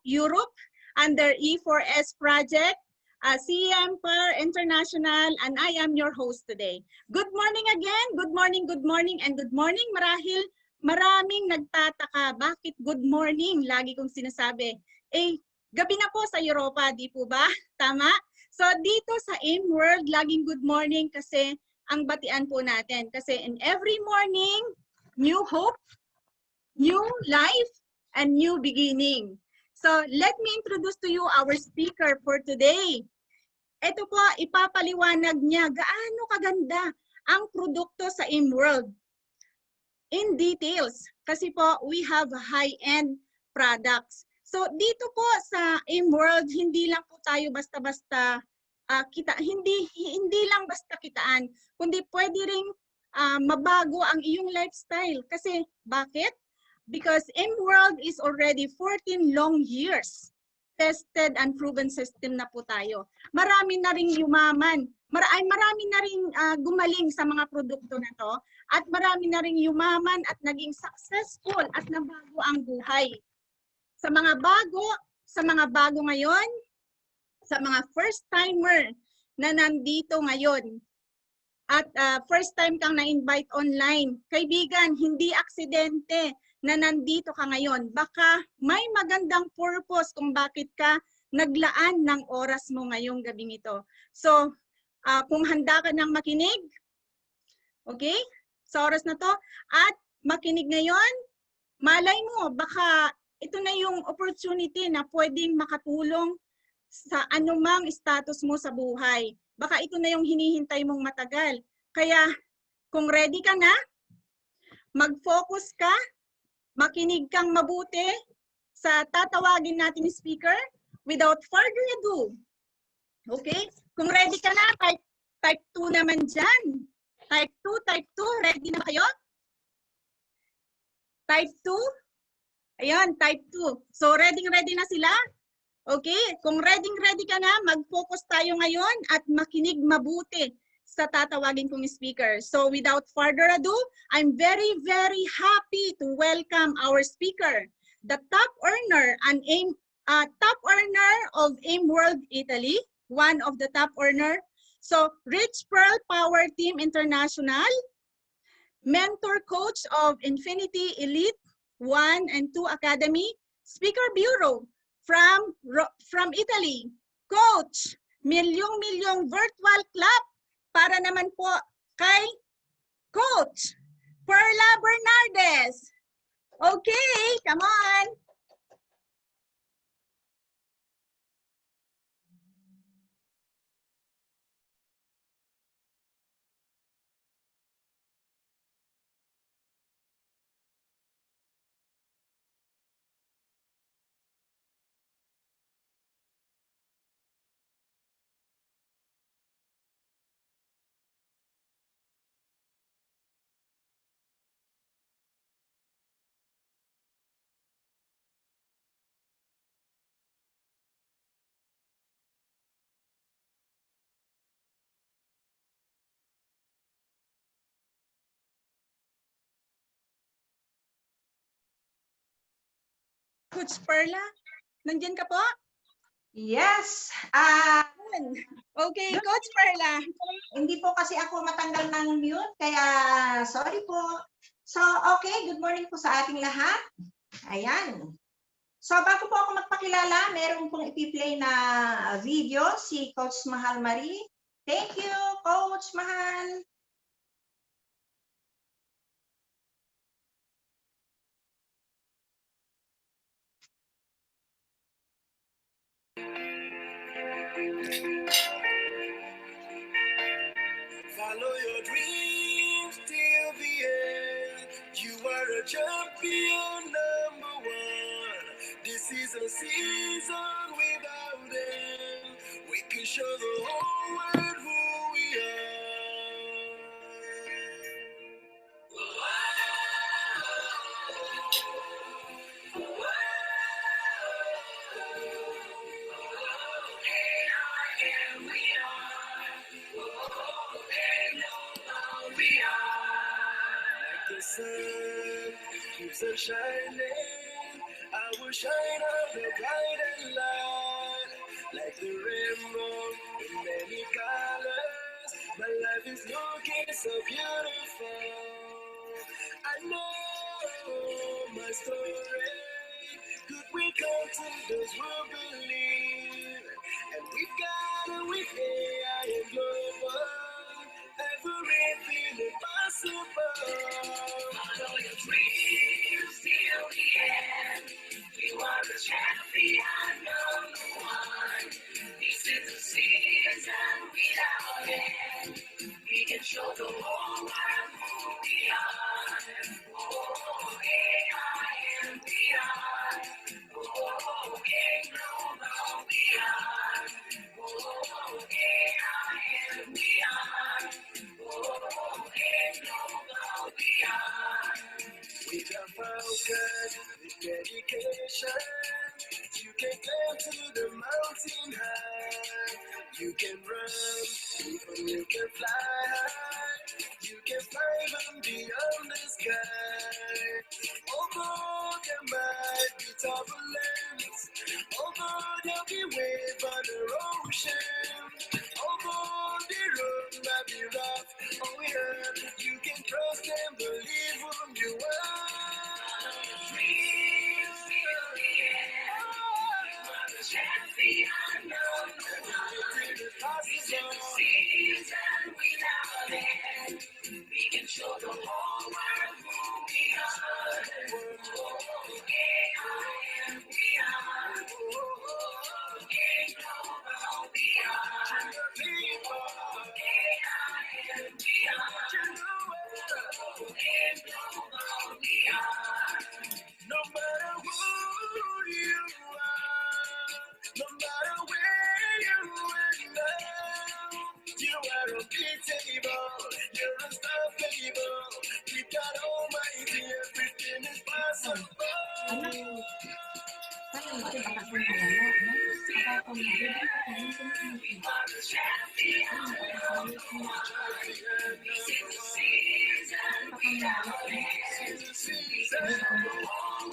Europe under E4S project, CM Per International, and I am your host today. Good morning again, good morning, and good morning. Marahil maraming nagtataka, bakit good morning? Lagi kong sinasabi, gabi na po sa Europa, di po ba? Tama? So dito sa AIM World, laging good morning kasi ang batian po natin. Kasi in every morning, new hope, new life, and new beginning. So let me introduce to you our speaker for today. Ito po, ipapaliwanag niya gaano kaganda ang produkto sa AIM World. In details, kasi po we have high-end products. So dito po sa AIM World, hindi lang po tayo basta-basta hindi lang basta kitaan, kundi pwede ring mabago ang iyong lifestyle. Kasi bakit? Because AIM World is already 14 long years tested and proven system na po tayo. Marami na ring yumaman, marami na ring gumaling sa mga produkto na to, at marami na ring yumaman at naging successful at nabago ang buhay. Sa mga bago ngayon, sa mga first timer na nandito ngayon, at first time kang na-invite online, kaibigan, hindi aksidente na nandito ka ngayon. Baka may magandang purpose kung bakit ka naglaan ng oras mo ngayong gabing ito. So, kung handa ka nang makinig, okay, sa oras na to, at makinig ngayon, malay mo, baka ito na yung opportunity na pwedeng makatulong sa anumang status mo sa buhay. Baka ito na yung hinihintay mong matagal. Kaya, kung ready ka na, mag-focus ka, makinig kang mabuti sa tatawagin nating speaker without further ado. Okay? Kung ready ka na, type 2 naman dyan. Type 2. Ready na kayo? Type 2? Ayan, type 2. So, ready na sila? Okay? Kung ready ka na, mag-focus tayo ngayon at makinig mabuti sa tatawagin kong speaker. So without further ado, I'm very, very happy to welcome our speaker, the top earner of AIM World Italy, one of the top earner. So Rich Pearl Power Team International, mentor coach of Infinity Elite 1 and 2 Academy, Speaker Bureau from Italy, coach, milyong virtual club para naman po kay Coach Perla Bernardes. Okay, come on. Coach Perla, nandiyan ka po? Yes. Okay, Coach Perla. Hindi po kasi ako matanggal ng mute, kaya sorry po. So, okay, good morning po sa ating lahat. Ayan. So, bago po ako magpakilala, meron pong ipi-play na video si Coach Mahal Marie. Thank you, Coach Mahal. Follow your dreams till the end. You are a champion, #1. This is a season without end. We can show the whole world who we are. Like the sun keeps on shining, I will shine on the bright and light, like the rainbow in many colors. My life is looking so beautiful. I know my story. Could we come to those who believe? And we've got it with AI and global. Everything is possible. Follow your dreams till the end. You are the champion, number one. This is the season without end. We can show the whole world who we are. Oh, AI and beyond. Oh, King Global beyond. Oh, AI and beyond. Oh, King Global beyond. With a focus, with dedication, you can climb to the mountain high. You can run, even you can fly high. You can fly even beyond the sky. Although there might be turbulence, although there'll be waves on the ocean, although the road might be rough, oh yeah, you can trust and believe whom you are. Dreams till the end. You are the champion, number one. This is the season without end. We can show the whole world who we are. Oh, AI and beyond. Oh, King Global beyond. Oh, AI and beyond. Oh, King Global beyond. No matter who you are, no matter where you end up, you are unbeatable, you're unstoppable. With God Almighty, everything is possible. We are the champion, this is the season without end. This is the season. Oh,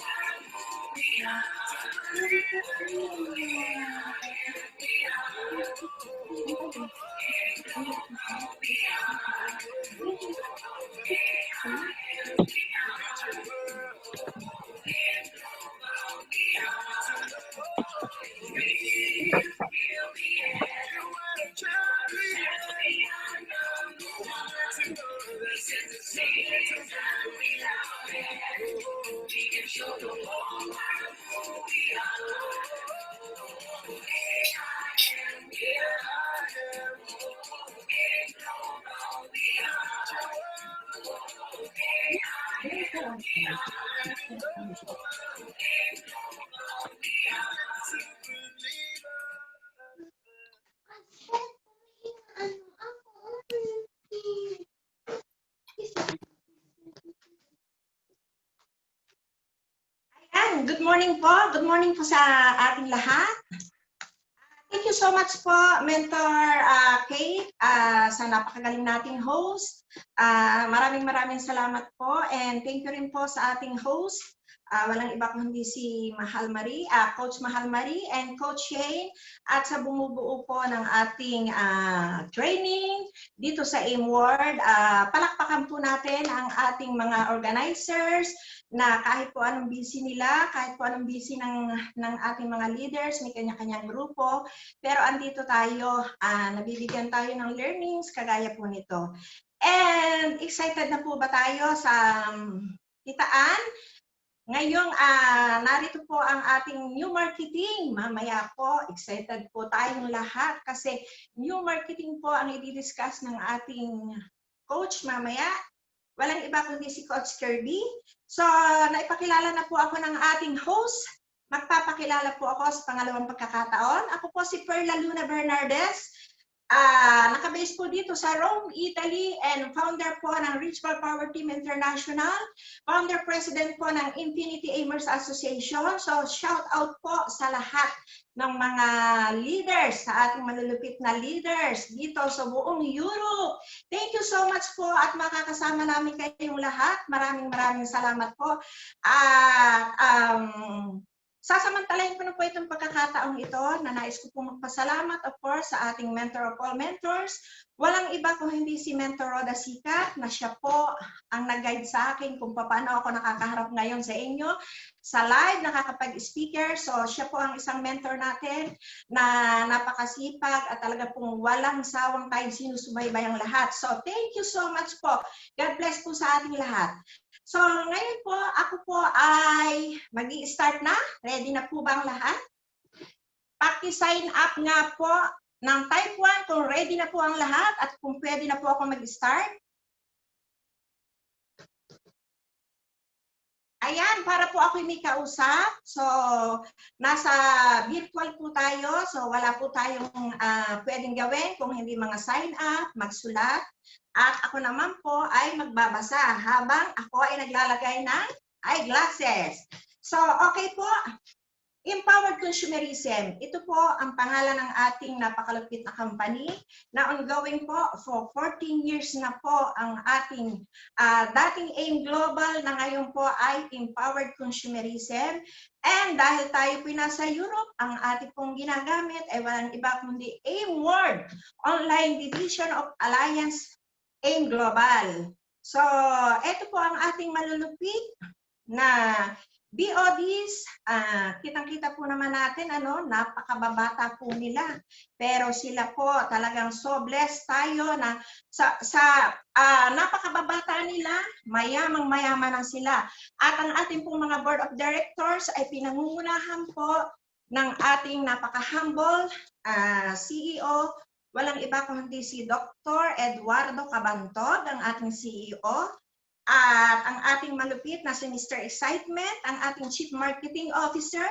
we can show the whole world who we are. Ayan, good morning po. Good morning po sa ating lahat. Thank you so much po, Mentor Kate, sa napakagaling nating host. Maraming salamat po, and thank you rin po sa ating host. Walang iba kundi si Mahal Marie, Coach Mahal Marie and Coach Shane, at sa bumubuo po ng ating training dito sa AIM-World. Palakpakan po natin ang ating mga organizers na kahit po anong busy nila, kahit po anong busy ng ating mga leaders, may kanya-kanyang grupo, pero andito tayo, nabibigyan tayo ng learnings kagaya po nito. And excited na po ba tayo sa kitaan? Ngayong narito po ang ating new marketing. Mamaya po, excited po tayong lahat kasi new marketing po ang i-discuss ng ating coach mamaya. Walang iba kundi si Coach Kirby. So, naipakilala na po ako ng ating host. Magpapakilala po ako sa pangalawang pagkakataon. Ako po si Perla Luna Bernardes. Nakabase po dito sa Rome, Italy, and founder po ng Reachable Power Team International, founder president po ng Infinity Aimers Association. So shout out po sa lahat ng mga leaders, sa ating malulupit na leaders dito sa buong Europe. Thank you so much po at makakasama namin kayong lahat. Maraming salamat po. Sasamantalahin ko na po itong pagkakataong ito na nais ko pong magpasalamat, of course, sa ating mentor of all mentors. Walang iba kung hindi si Mentor Roda Sikat, na siya po ang nag-guide sa akin kung paano ako nakakaharap ngayon sa inyo sa live, nakakapag-speaker. So siya po ang isang mentor natin na napakasipag at talaga pong walang sawang tayong sinusubaybay ang lahat. So thank you so much po. God bless po sa ating lahat. So ngayon po, ako po ay mag-i-start na. Ready na po ba ang lahat? Paki-sign up nga po ng type 1 kung ready na po ang lahat at kung pwede na po ako mag-start. Ayan, para po ako may kausap. So, nasa virtual po tayo. So, wala po tayong pwedeng gawin kung hindi mga sign up, magsulat. At ako naman po ay magbabasa habang ako ay naglalagay ng eyeglasses. So, okay po. Empowered Consumerism. Ito po ang pangalan ng ating napakalupit na company na ongoing po for 14 years na po ang ating dating AIM Global na ngayon po ay Empowered Consumerism. And dahil tayo po nasa Europe, ang ating pong ginagamit ay walang iba kundi AIM World, Online Division of Alliance AIM Global. So, ito po ang ating malulupit na BODs, kitang-kita po naman natin, napakababata po nila. Pero sila po, talagang so blessed tayo na sa napakababata nila, mayamang-mayaman lang sila. At ang ating pong mga board of directors ay pinangungunahan po ng ating napaka-humble CEO, walang iba kundi si Dr. Eduardo Cabantod, ang ating CEO. At ang ating malupit na si Mr. Excitement, ang ating Chief Marketing Officer,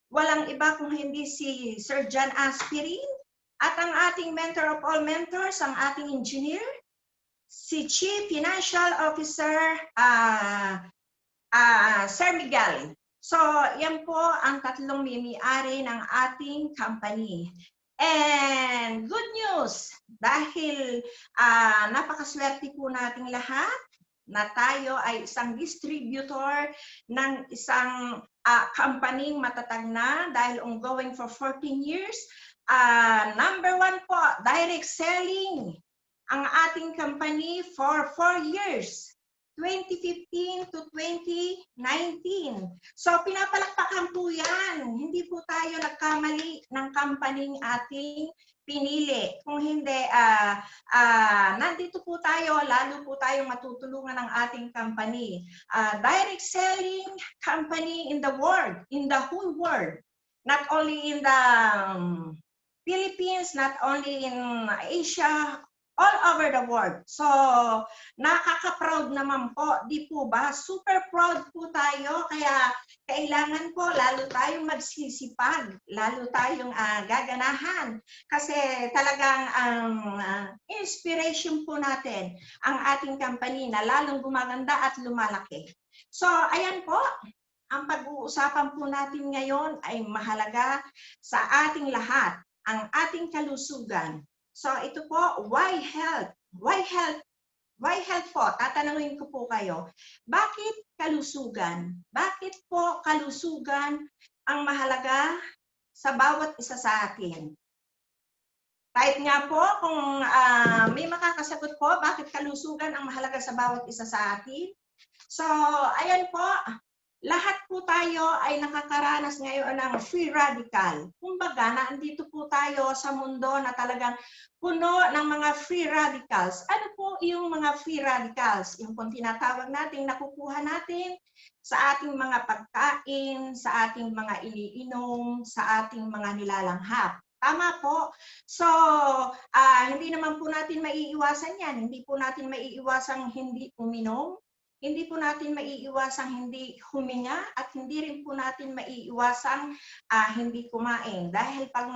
walang iba kung hindi si Sir John Aspirin, at ang ating mentor of all mentors, ang ating engineer, si Chief Financial Officer, Sir Miguel. So, yan po ang tatlong mimi-ari ng ating company. And good news, dahil napakaswerte po nating lahat, na tayo ay isang distributor ng isang company matatag na dahil ongoing for 14 years. Number 1 po, direct selling ang ating company for 4 years, 2015 to 2019. So pinapalakpakan po yan. Hindi po tayo nagkamali ng company ating pinili. Kung hindi, nandito po tayo, lalo po tayong matutulungan ng ating company. Direct selling company in the world, in the whole world. Not only in the Philippines, not only in Asia, all over the world. So, nakaka-proud naman po, di po ba? Super proud po tayo, kaya kailangan po lalo tayong magsisipag, lalo tayong gaganahan. Kasi talagang inspiration po natin ang ating company na lalong gumaganda at lumalaki. So, ayan po, ang pag-uusapan po natin ngayon ay mahalaga sa ating lahat, ang ating kalusugan. So ito po, why health? Why health? Why health po? Tatanungin ko po kayo. Bakit kalusugan? Bakit po kalusugan ang mahalaga sa bawat isa sa atin? Type nga po kung may makakasagot po, bakit kalusugan ang mahalaga sa bawat isa sa atin? So, ayan po. Lahat po tayo ay nakakaranas ngayon ng free radical. Kumbaga, nandito po tayo sa mundo na talagang puno ng mga free radicals. Ano po yung mga free radicals? Yung kung tinatawag natin, nakukuha natin sa ating mga pagkain, sa ating mga iniinom, sa ating mga nilalanghap. Tama po. So, hindi naman po natin maiiwasan yan. Hindi po natin maiiwasang hindi uminom. Hindi po natin maiiwasang hindi huminga at hindi rin po natin maiiwasang hindi kumain. Dahil pag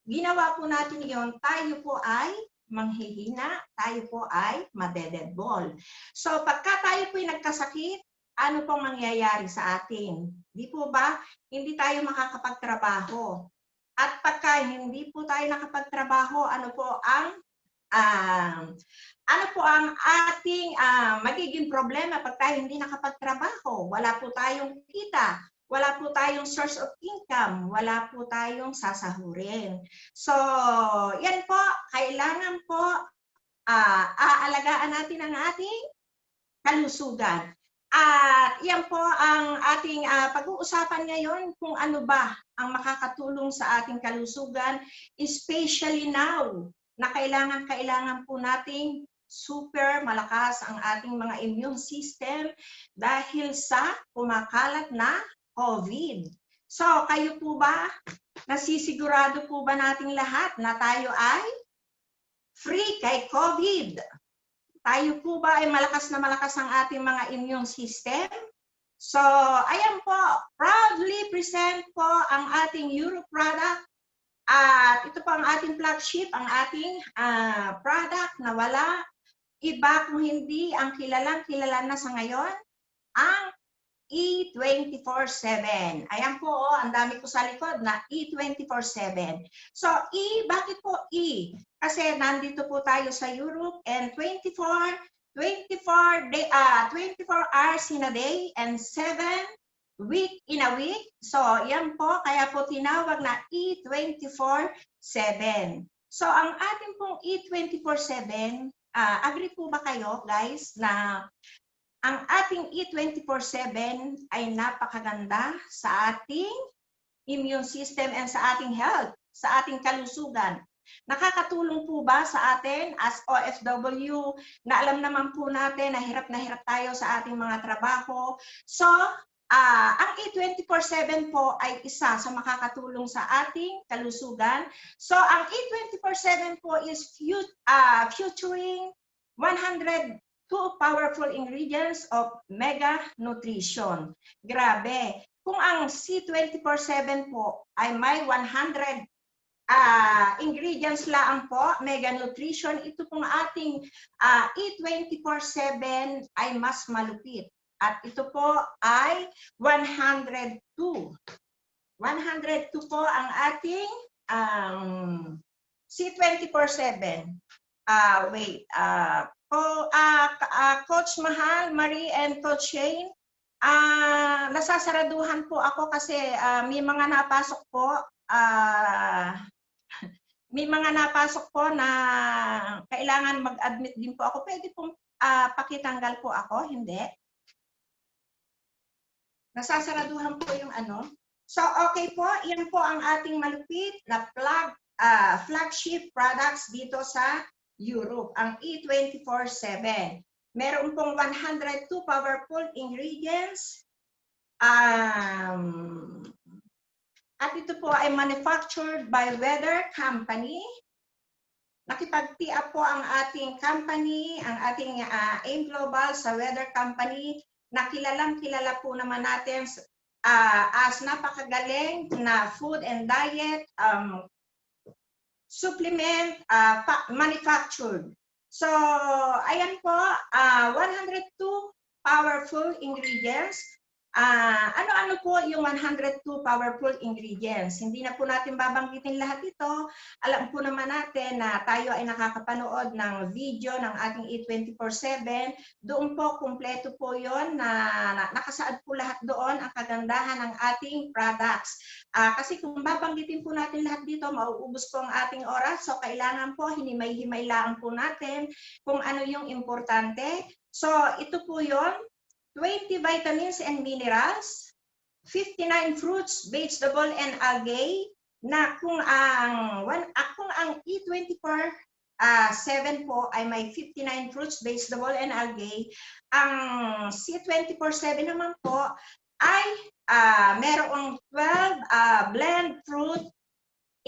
ginawa po natin yon, tayo po ay manghihina, tayo po ay madededball. So pagka tayo po ay nagkasakit, ano pong mangyayari sa atin? Di po ba? Hindi tayo makakapagtrabaho. At pagka hindi po tayo nakapagtrabaho, ano po ang ating magiging problema pag tayo hindi nakapagtrabaho? Wala po tayong kita, wala po tayong source of income, wala po tayong sasahurin. So, yan po, kailangan po aalagaan natin ang ating kalusugan. At yan po ang ating pag-uusapan ngayon kung ano ba ang makakatulong sa ating kalusugan, especially now na kailangan po nating super malakas ang ating mga immune system dahil sa kumakalat na COVID. So, kayo po ba, nasisigurado po ba nating lahat na tayo ay free kay COVID? Tayo po ba ay malakas na malakas ang ating mga immune system? So, ayan po, proudly present po ang ating Euro product. At ito po ang ating flagship, ang ating product na wala iba kung hindi ang kilala na sa ngayon, ang E24/7. Ayan po, ang dami po sa likod na E24/7. So, bakit po E? Kasi nandito po tayo sa Europe and 24 hours in a day and 7 week in a week. So, yan po, kaya po tinawag na E24/7. So, ang ating pong E24/7, agree po ba kayo, guys, na ang ating E24/7 ay napakaganda sa ating immune system and sa ating health, sa ating kalusugan. Nakakatulong po ba sa atin as OFW na alam naman po natin na hirap tayo sa ating mga trabaho? So, ang E24/7 po ay isa sa makakatulong sa ating kalusugan. So, ang E24/7 po is featuring 102 powerful ingredients of mega nutrition. Grabe. Kung ang C24/7 po ay may 100 ingredients lang po, mega nutrition, ito pong ating E24/7 ay mas malupit. At ito po ay 102. 102 po ang ating C24/7. Coach Mahal, Marie, and Coach Shane, nasasaraduhan po ako kasi may mga napasok po na kailangan mag-admit din po ako. Pwede pong pakitanggal po ako, hindi? Nasasaraduhan po yung ano. So, okay po, yan po ang ating malupit na flagship products dito sa Europe, ang E24/7. Meron pong 102 powerful ingredients. At ito po ay manufactured by Weather Company. Nakipag-tie-up po ang ating company, ang ating AIM Global sa Weather Company, na kilala po naman natin as napakagaling na food and diet supplement manufactured. So, ayan po, 102 powerful ingredients. Ano-ano po yung 102 powerful ingredients? Hindi na po natin babanggitin lahat ito. Alam po naman natin na tayo ay nakakapanood ng video ng ating E24/7. Doon po, kumpleto po yon na nakasaad po lahat doon ang kagandahan ng ating products. Kasi kung babanggitin po natin lahat dito, mauubos po ang ating oras. So, kailangan po, hinimay-himay lang po natin kung ano yung importante. So, ito po yon. 20 vitamins and minerals, 59 fruits, vegetable, and algae, na kung ang E24/7 po ay may 59 fruits, vegetable, and algae, ang C24/7 naman po ay merong 12 blend fruit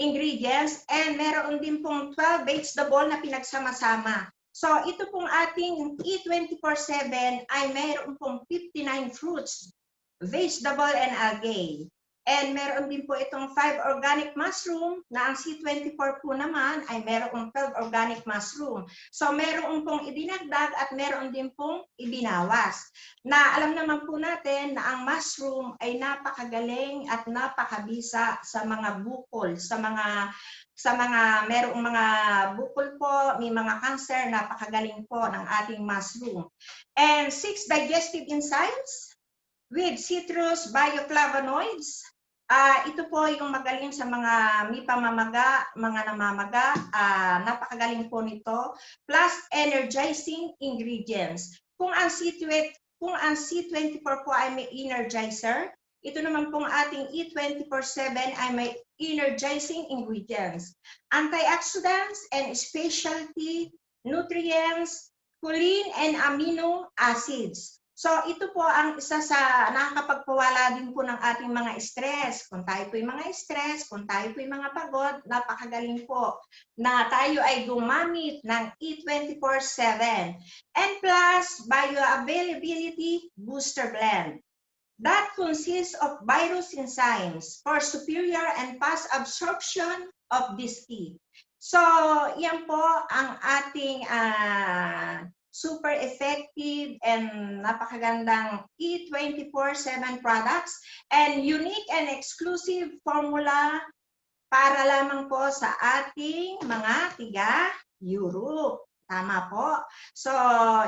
ingredients and meron din pong 12 vegetable na pinagsama-sama. So, ito pong ating E24/7 ay mayroon pong 59 fruits, vegetable, and algae. And meron din po itong 5 organic mushroom na ang C24 po naman ay meron 12 organic mushroom. So, meron pong idinagdag at meron din pong ibinawas. Na alam naman po natin na ang mushroom ay napakagaling at napakabisa sa mga bukol, sa mga merong mga bukol po, may mga cancer, napakagaling po ng ating mushroom. And 6 digestive enzymes, with citrus bioflavonoids. Ito po yung magaling sa mga may pamamaga, mga namamaga. Napakagaling po nito. Plus energizing ingredients. Kung ang C24 po ay may energizer, ito naman pong ating E24/7 ay may energizing ingredients. Antioxidants and specialty nutrients, choline and amino acids. So ito po ang isa sa nakakapagpawala din po ng ating mga stress. Kung tayo po yung mga stress, kung tayo po yung mga pagod, napakagaling po na tayo ay gumamit ng E24/7. And plus, bioavailability booster blend. That consists of virus enzymes for superior and fast absorption of this tea. So, yan po ang ating super effective and napakagandang E24/7 products and unique and exclusive formula para lamang po sa ating mga tiga-Europe. Tama po. So,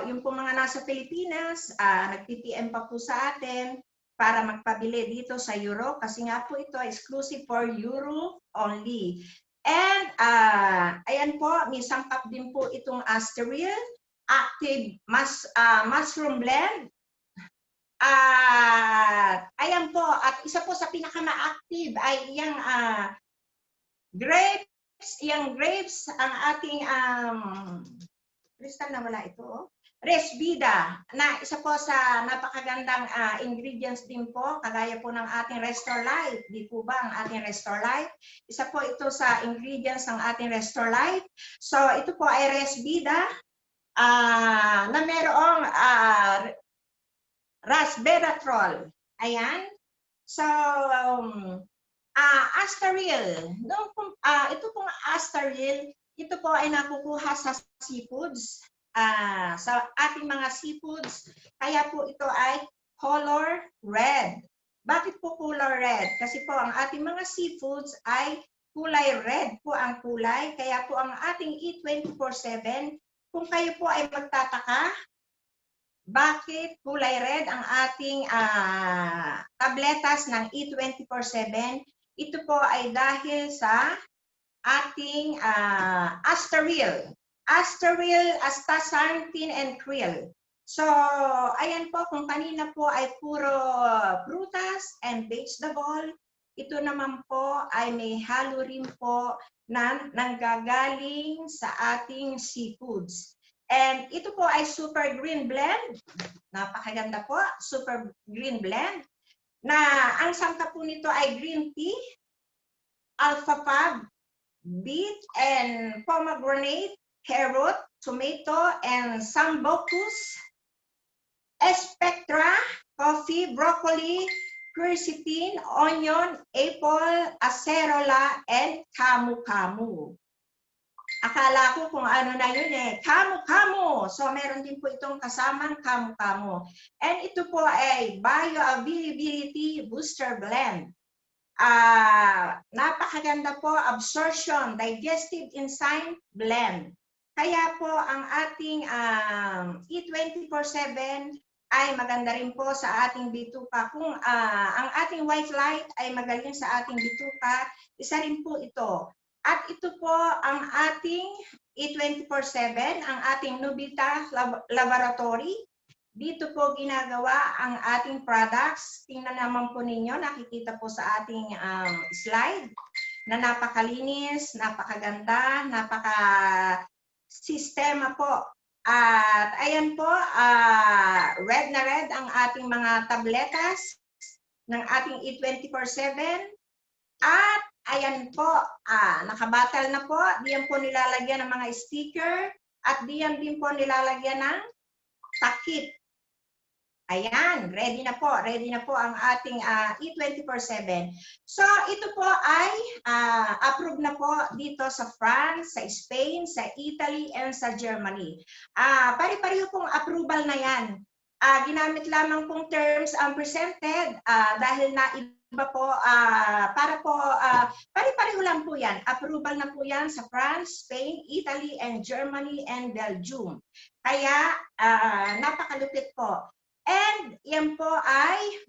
yung po mga nasa Pilipinas, nag-PPM pa po sa atin para magpabili dito sa Europe kasi nga po ito exclusive for Europe only. And ayan po, may sangkap din po itong Asteril Active Mushroom Blend. Ayan po, at isa po sa pinaka-active ay yung grapes, ang ating kristal na wala ito. Resvida, na isa po sa napakagandang ingredients din po, kagaya po ng ating Restore Life. Di po ba ang ating Restore Life? Isa po ito sa ingredients ng ating Restore Life. So ito po ay Resvida na merong resveratrol. Ayan. So, Asteril. Ito pong Asteril, ito po ay nakukuha sa seafoods. Sa ating mga seafoods, kaya po ito ay color red. Bakit po color red? Kasi po ang ating mga seafoods ay kulay red po ang kulay, kaya po ang ating E24/7, kung kayo po ay magtataka, bakit kulay red ang ating tabletas ng E24/7, ito po ay dahil sa ating Asteril. Asteril, astaxanthin, and krill. So, ayan po, kung kanina po ay puro prutas and vegetable, ito naman po ay may halo rin po na nanggagaling sa ating seafoods. And ito po ay super green blend. Napakaganda po, super green blend. Na ang sangkap po nito ay green tea, alfalfa, beet, and pomegranate, carrot, tomato, and sambucus, spectra, coffee, broccoli, quercetin, onion, apple, acerola, and camu-camu. Akala ko kung ano na yun camu-camu. So meron din po itong kasamang camu-camu. And ito po ay bioavailability booster blend. Napakaganda po, absorption, digestive enzyme blend. Kaya po ang ating E24/7 ay maganda rin po sa ating bituka. Kung ang ating white light ay magaling sa ating bituka, isa rin po ito. At ito po ang ating E24/7, ang ating Nubita Laboratory. Dito po ginagawa ang ating products. Tingnan naman po ninyo, nakikita po sa ating slide na napakalinis, napakaganda, napaka-sistema po. At ayan po, red na red ang ating mga tabletas ng ating E24/7. At ayan po, nakabattle na po. Diyan po nilalagyan ng mga sticker at diyan din po nilalagyan ng takip. Ayan, ready na po ang ating E24/7. So ito po ay approved na po dito sa France, sa Spain, sa Italy, and sa Germany. Pare-pareho pong approval na yan. Ginamit lamang pong terms ang presented dahil na iba po, para po, pare-pareho lang po yan. Approval na po yan sa France, Spain, Italy, and Germany, and Belgium. Kaya napakalupit po. And yan po ay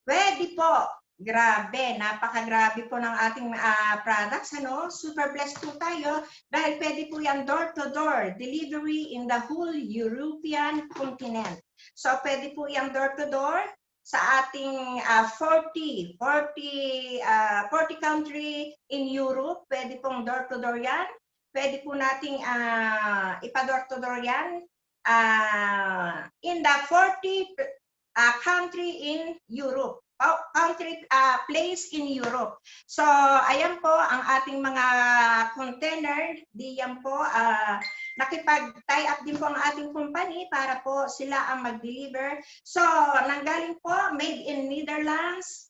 pwede po. Grabe, napakagrabe po ng ating products. Ano? Super blessed po tayo dahil pwede po yan door-to-door delivery in the whole European continent. So pwede po yan door-to-door sa ating 40 country in Europe. Pwede pong door-to-door yan. Pwede po nating ipa-door-to-door yan in the 40 country in Europe. Place in Europe. So, ayan po ang ating mga container. Diyan po, nakipag-tie up din po ang ating company para po sila ang mag-deliver. So, nanggaling po, made in Netherlands,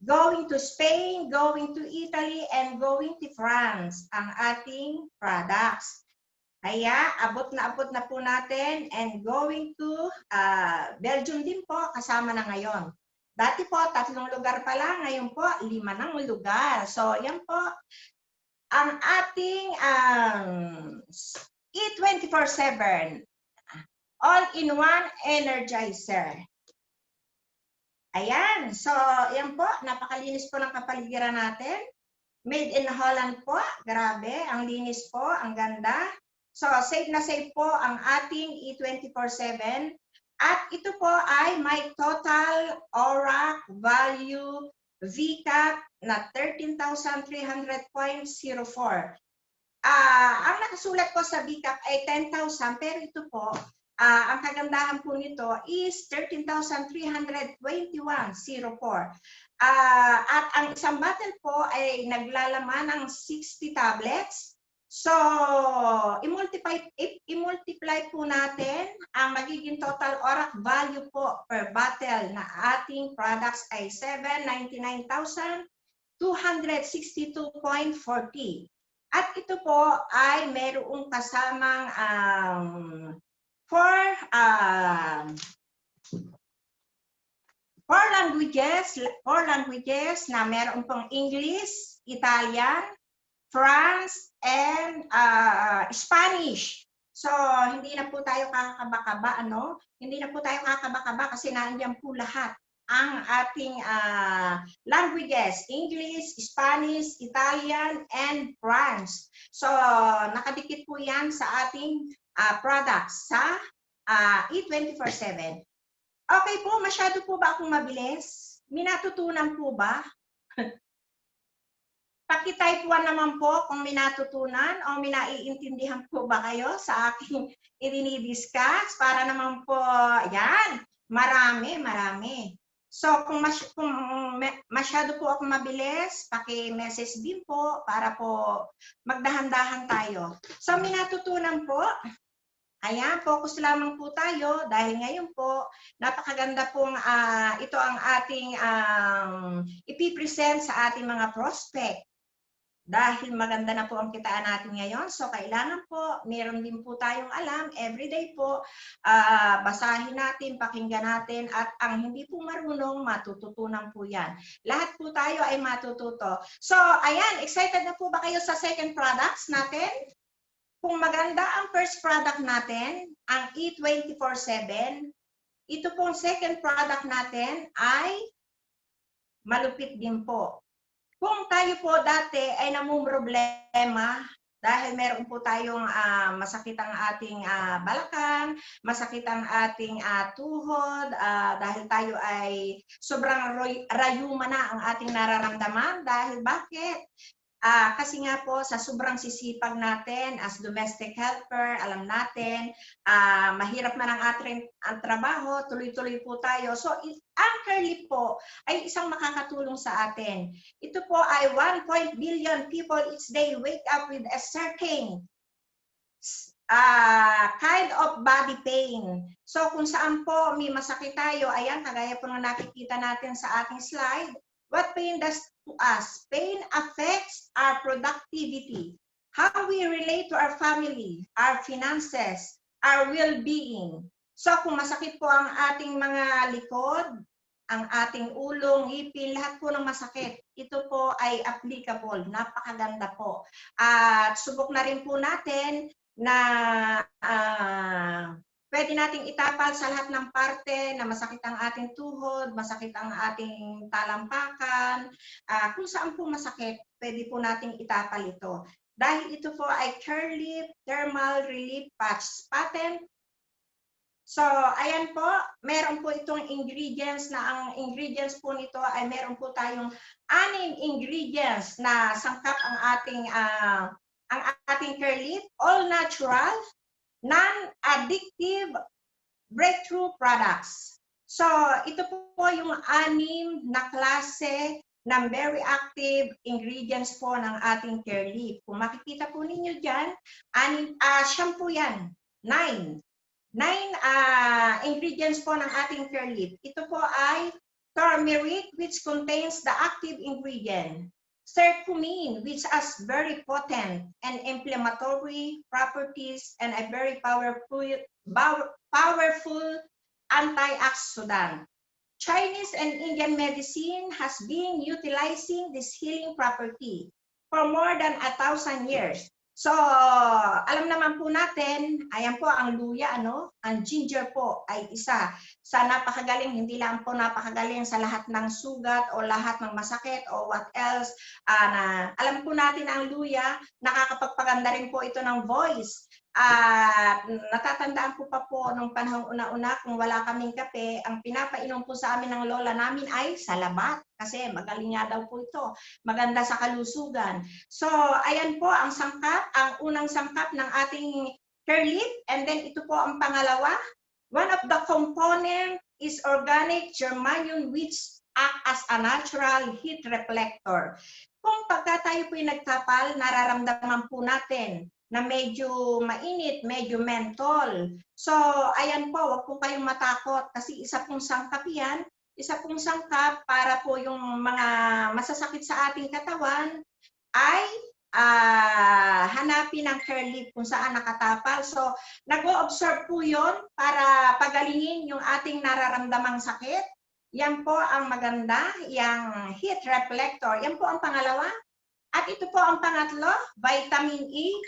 going to Spain, going to Italy, and going to France ang ating products. Kaya, abot na po natin and going to Belgium din po, kasama na ngayon. Dati po, 3 lugar pa lang, ngayon po, 5 ng lugar. So, yan po, ang ating E24/7 all-in-one energizer. Ayan, so, yan po, napakalinis po ng kapaligiran natin. Made in Holland po, grabe, ang linis po, ang ganda. So, safe na safe po ang ating E24/7. At ito po ay may total ORAC value VCAP na 13,300.04. Ang nakasulat po sa VCAP ay 10,000 pero ito po, ang kagandahan po nito is 13,321.04. At ang isang bottle po ay naglalaman ng 60 tablets. So, i-multiply po natin ang magiging total ORAC value po per bottle na ating products ay 799,262.40. At ito po ay mayroong kasamang four languages na mayroon pong English, Italian, France, and Spanish. So, hindi na po tayo kakaba-kaba, ano? Hindi na po tayo kakaba-kaba kasi nandiyan po lahat ang ating languages, English, Spanish, Italian, and France. So, nakadikit po yan sa ating products sa E24/7. Okay po, masyado po ba akong mabilis? Minatutunan po ba? Paki-type 1 naman po kung minatutunan o minaiintindihan po ba kayo sa aking i-discuss para naman po, yan, marami. So, kung masyado po ako mabilis, paki-message din po para po magdahan-dahan tayo. So, minatutunan po. Ayan, focus lamang po tayo dahil ngayon po, napakaganda pong ito ang ating ipipresent sa ating mga prospect. Dahil maganda na po ang kitaan natin ngayon, so kailangan po, meron din po tayong alam, everyday po, basahin natin, pakinggan natin, at ang hindi po marunong, matututunan po yan. Lahat po tayo ay matututo. So, ayan, excited na po ba kayo sa second products natin? Kung maganda ang first product natin, ang E24/7, ito pong second product natin ay malupit din po. Kung tayo po dati ay namumroblema dahil meron po tayong masakit ang ating balakang, masakit ang ating tuhod, dahil tayo ay sobrang rayuma na ang ating nararamdaman. Dahil bakit? Kasi nga po sa sobrang sisipag natin as domestic helper, alam natin, mahirap man ang ating trabaho, tuloy-tuloy po tayo. So, ang Curly po ay isang makakatulong sa atin. Ito po ay 1 billion people each day wake up with a certain kind of body pain. So, kung saan po may masakit tayo, ayan, kagaya po na nakikita natin sa ating slide, what pain does to us? Pain affects our productivity, how we relate to our family, our finances, our well-being. So kung masakit po ang ating mga likod, ang ating ulo, ngipin, lahat po ng masakit, ito po ay applicable. Napakaganda po. At subok na rin po natin na Pwede nating itapal sa lahat ng parte na masakit ang ating tuhod, masakit ang ating talampakan, kung saan po masakit, pwede po nating itapal ito. Dahil ito po ay Curlip Thermal Relief Patch Patent. So, ayan po, meron po itong ingredients na ang ingredients po nito ay meron po tayong 6 ingredients na sangkap ang ating Curlip, all natural, non-addictive, breakthrough products. So, ito po yung 6 na klase ng very active ingredients po ng ating Curlip. Kung makikita po ninyo dyan, shampoo yan, 9 ingredients po ng ating Curlip. Ito po ay turmeric, which contains the active ingredient. Curcumin, which has very potent and inflammatory properties and a very powerful antioxidant. Chinese and Indian medicine has been utilizing this healing property for more than 1,000 years. So, alam naman po natin, ayan po ang luya, ang ginger po ay isa sa napakagaling, hindi lang po napakagaling sa lahat ng sugat o lahat ng masakit o what else. Alam po natin ang luya, nakakapagpaganda rin po ito ng voice. Natatandaan ko pa po nung panahong una-una, kung wala kaming kape, ang pinapainom po sa amin ng lola namin ay salabat. Kasi magaling nga daw po ito. Maganda sa kalusugan. So, ayan po ang sangkap, ang unang sangkap ng ating Curlip. And then ito po ang pangalawa. One of the component is organic germanium, which act as a natural heat reflector. Kung pagka tayo po nagtapal, nararamdaman po natin na medyo mainit, medyo mentol. So, ayan po, wag po kayong matakot kasi isa pong sangkap yan. Isa pong sangkap para po yung mga masasakit sa ating katawan ay hanapin ang Curlip kung saan nakatapal. So, nag-o-observe po yun para pagalingin yung ating nararamdamang sakit. Yan po ang maganda, yung heat reflector. Yan po ang pangalawa. At ito po ang pangatlo, vitamin E.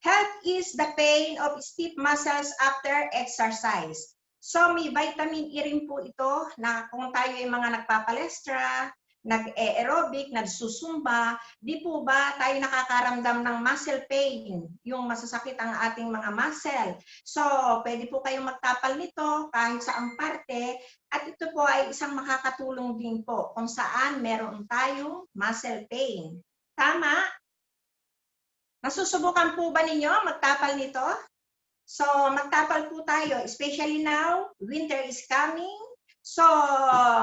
Help ease the pain of stiff muscles after exercise. So may vitamin E rin po ito na kung tayo ay mga nagpapalestra, nag-aerobic, nagsusumba, di po ba tayo nakakaramdam ng muscle pain, yung masasakit ang ating mga muscle. So pwede po kayong magtapal nito kahit saang parte at ito po ay isang makakatulong din po kung saan meron tayong muscle pain. Tama? Nasusubukan po ba ninyo magtapal nito? So, magtapal po tayo, especially now, winter is coming. So,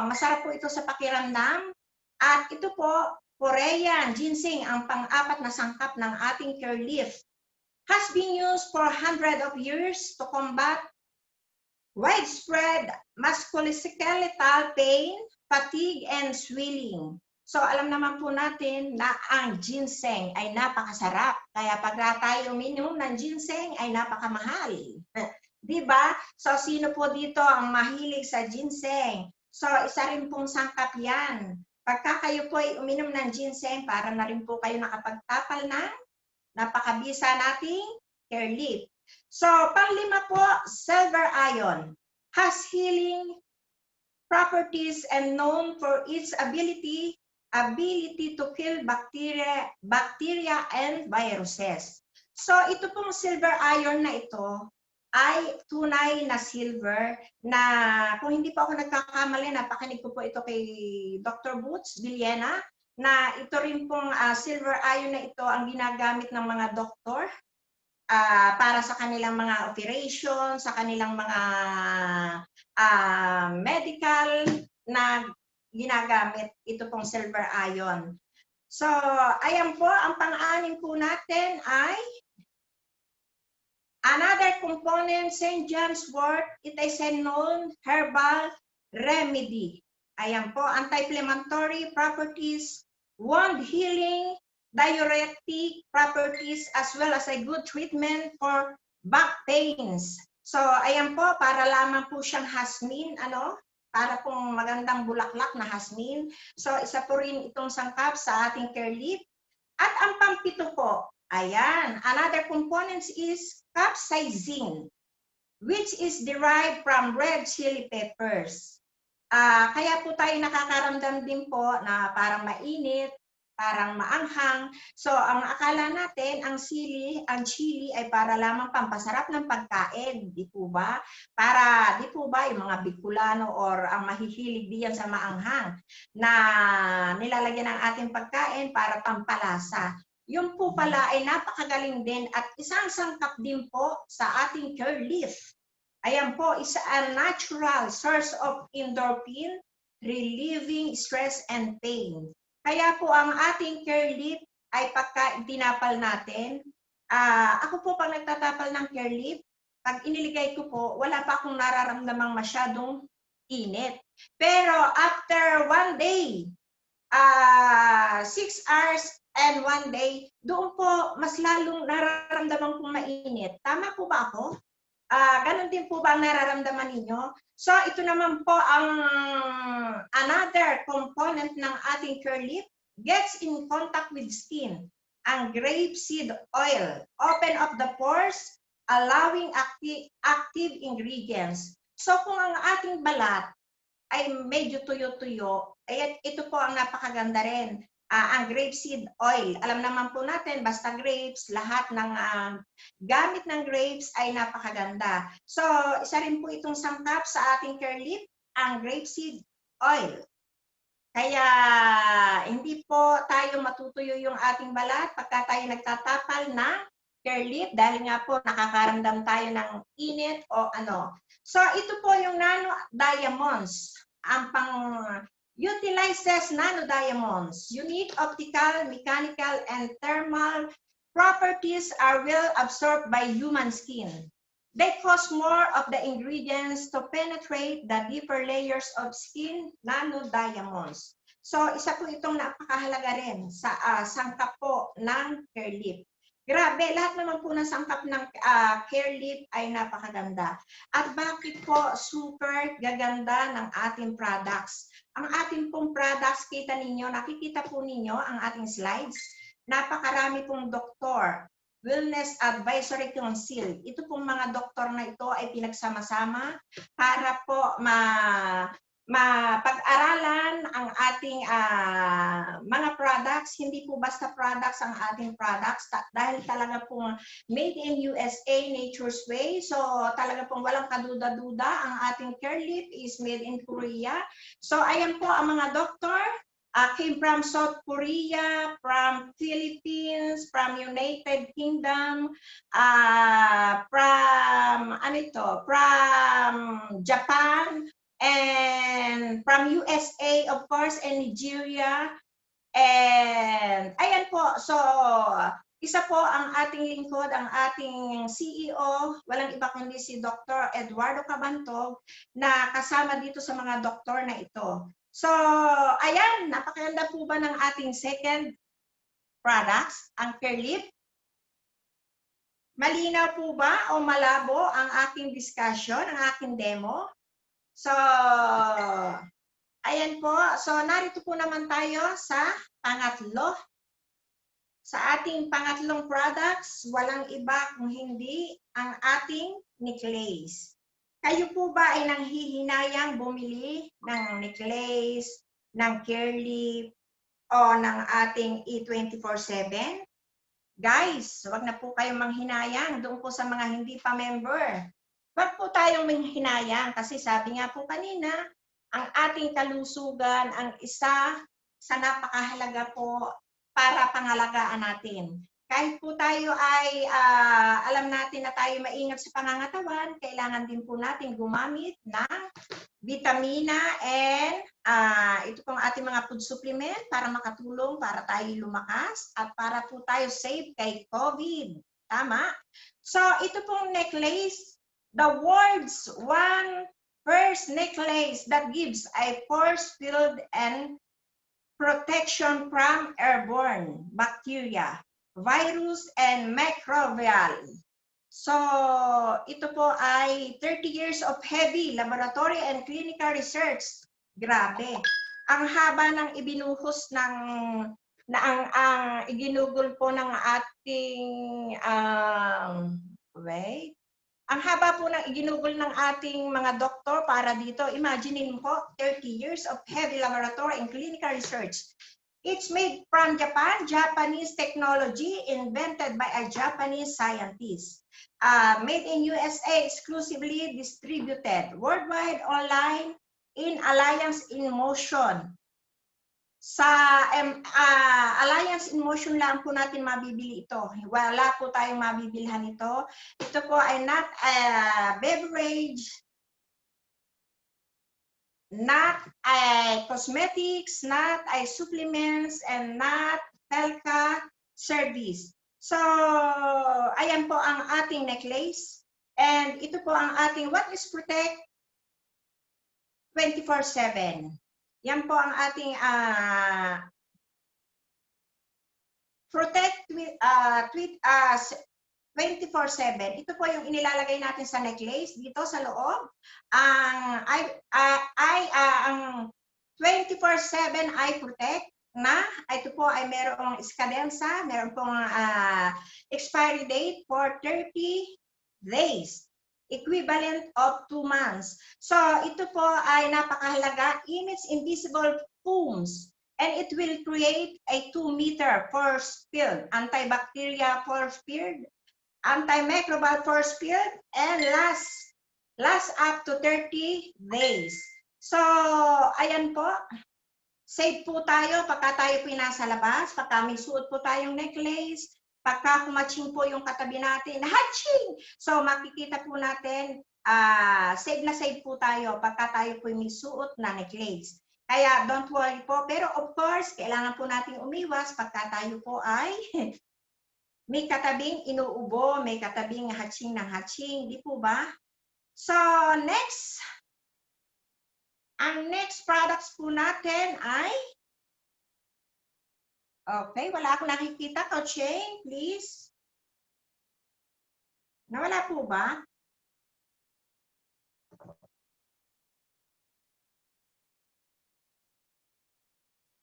masarap po ito sa pakiramdam. At ito po, Korean ginseng, ang pang-apat na sangkap ng ating Curlip. Has been used for hundreds of years to combat widespread musculoskeletal pain, fatigue, and swelling. So, alam naman po natin na ang ginseng ay napakasarap. Kaya pag tayo uminom ng ginseng ay napakamahal. Diba? So, sino po dito ang mahilig sa ginseng? So, isa rin pong sangkap yan. Pagka kayo po ay uminom ng ginseng, para na rin po kayo nakapagtapal ng napakabisa nating Curlip. So, panglima po, silver iron. Has healing properties and known for its ability to kill bacteria and viruses. So ito pong silver iron na ito ay tunay na silver na kung hindi po ako nagkakamali, napakinig ko po ito kay Dr. Boots Villena na ito rin pong silver iron na ito ang ginagamit ng mga doktor para sa kanilang mga operation, sa kanilang mga medical na ginagamit ito pong silver iron. So, ayan po, ang pang-anim po natin ay another component, St. John's wort, it is a known herbal remedy. Ayan po, anti-inflammatory properties, wound healing, diuretic properties, as well as a good treatment for back pains. So, ayan po, para lamang po siyang hasmin, para pong magandang bulaklak na hasmin. So, isa po rin itong sangkap sa ating Curlip. At ang pampito po, ayan, another components is capsaicin. which is derived from red chili peppers. Kaya po tayo nakakaramdam din po na parang mainit, parang maanghang. So, ang akala natin, ang chili ay para lamang pampasarap ng pagkain, di po ba? Para, di po ba, yung mga Bicolano or ang mahihilig diyan sa maanghang na nilalagyan ng ating pagkain para pampalasa. Yung po pala ay napakagaling din at isang sangkap din po sa ating curry leaf. Ayan po, is a natural source of endorphin, relieving stress and pain. Kaya po ang ating curry leaf ay pagka tinapal natin, ako po pag nagtatapal ng curry leaf, pag iniligay ko po, wala pa akong nararamdamang masyadong init. Pero after 1 day, 6 hours and 1 day, doon po mas lalong nararamdaman kong mainit. Tama po ba ako? Ganon din po ba ang nararamdaman ninyo? So, ito naman po ang another component ng ating curly leaf, gets in contact with skin. Ang grapeseed oil, open up the pores, allowing active ingredients. So, kung ang ating balat ay medyo tuyo-tuyo, ay ito po ang napakaganda rin. Ang grapeseed oil. Alam naman po natin, basta grapes, lahat ng gamit ng grapes ay napakaganda. So, isa rin po itong sangkap sa ating curly leaf, ang grapeseed oil. Kaya, hindi po tayo matutuyo yung ating balat pagka tayo nagtatapal ng curly leaf dahil nga po nakakaramdam tayo ng init o ano. So, ito po yung nano diamonds. Ang utilizes nanodiamonds. Unique optical, mechanical, and thermal properties are well absorbed by human skin. They cause more of the ingredients to penetrate the deeper layers of skin, nanodiamonds. So, isa po itong napakahalaga rin sa sangkap po ng curly leaf. Grabe, lahat naman po ng sangkap ng curly leaf ay napakaganda. At bakit po super gaganda ng ating products? Ang ating pong products, kita ninyo, nakikita po ninyo ang ating slides. Napakarami pong doktor, Wellness Advisory Council. Ito pong mga doktor na ito ay pinagsama-sama para po mapag-aralan ang ating mga products. Hindi po basta products ang ating products dahil talaga pong made in USA, Nature's Way. So talaga pong walang kaduda-duda. Ang ating curly leaf is made in Korea. So ayan po ang mga doktor. Came from South Korea, from Philippines, from United Kingdom, from Japan, and from USA, of course, and Nigeria. And ayan po, so isa po ang ating lingkod, ang ating CEO, walang iba kundi si Dr. Eduardo Cabantog, na kasama dito sa mga doktor na ito. So, ayan, napakaganda po ba ng ating second products, ang curly leaf? Malinaw po ba o malabo ang aking discussion, ang aking demo? So, ayan po. So, narito po naman tayo sa pangatlo. Sa ating pangatlong products, walang iba kung hindi ang ating necklace. Kayo po ba ay nanghihinayang bumili ng necklace, ng curly leaf, o ng ating E24/7? Guys, wag na po kayong manghinayang doon po sa mga hindi pa member. Wag po tayong manghinayang kasi sabi nga po kanina, ang ating kalusugan ang isa sa napakahalaga po para pangalagaan natin. Kahit po tayo ay alam natin na tayo maingat sa pangangatawan, kailangan din po natin gumamit ng vitamina and ito pong ating mga food supplement para makatulong, para tayo lumakas at para po tayo safe kay COVID. Tama? So ito pong necklace, the world's first necklace that gives a force field and protection from airborne bacteria, virus, and microbial. So, ito po ay 30 years of heavy laboratory and clinical research. Grabe. Ang haba ng ibinuhos ng ang iginugol po ng ating wait. Ang haba po ng iginugol ng ating mga doktor para dito. Imaginein po, 30 years of heavy laboratory and clinical research. It's made from Japan, Japanese technology invented by a Japanese scientist. Made in USA, exclusively distributed worldwide online in Alliance in Motion. Sa Alliance in Motion lang po natin mabibili ito. Wala po tayong mabibilhan ito. Ito po ay not a beverage, not a cosmetics, not a supplements, and not Pelka service. So, ayan po ang ating necklace. And ito po ang ating What is Protect 24/7. Yan po ang ating Protect 24/7. Ito po yung inilalagay natin sa necklace dito sa loob. Ang 24/7 Eye Protect na ito po ay merong iskadensa, meron pong expiry date for 30 days. Equivalent of 2 months. So ito po ay napakahalaga. Emits invisible fumes and it will create a 2-meter force field, antibacterial force field, antimicrobial force field, and last up to 30 days. So ayan po. Safe po tayo pagka tayo po nasa labas, pagka may suot po tayong necklace, pagka kumatching po yung katabi natin, hatching! So makikita po natin, safe na safe po tayo pagka tayo po may suot na necklace. Kaya don't worry po. Pero of course, kailangan po natin umiwas pagka tayo po ay may katabing inuubo, may katabing hatching ng hatching. Di po ba? So next, ang next products po natin ay okay, wala akong nakikita. Coaching, please. Nawala po ba?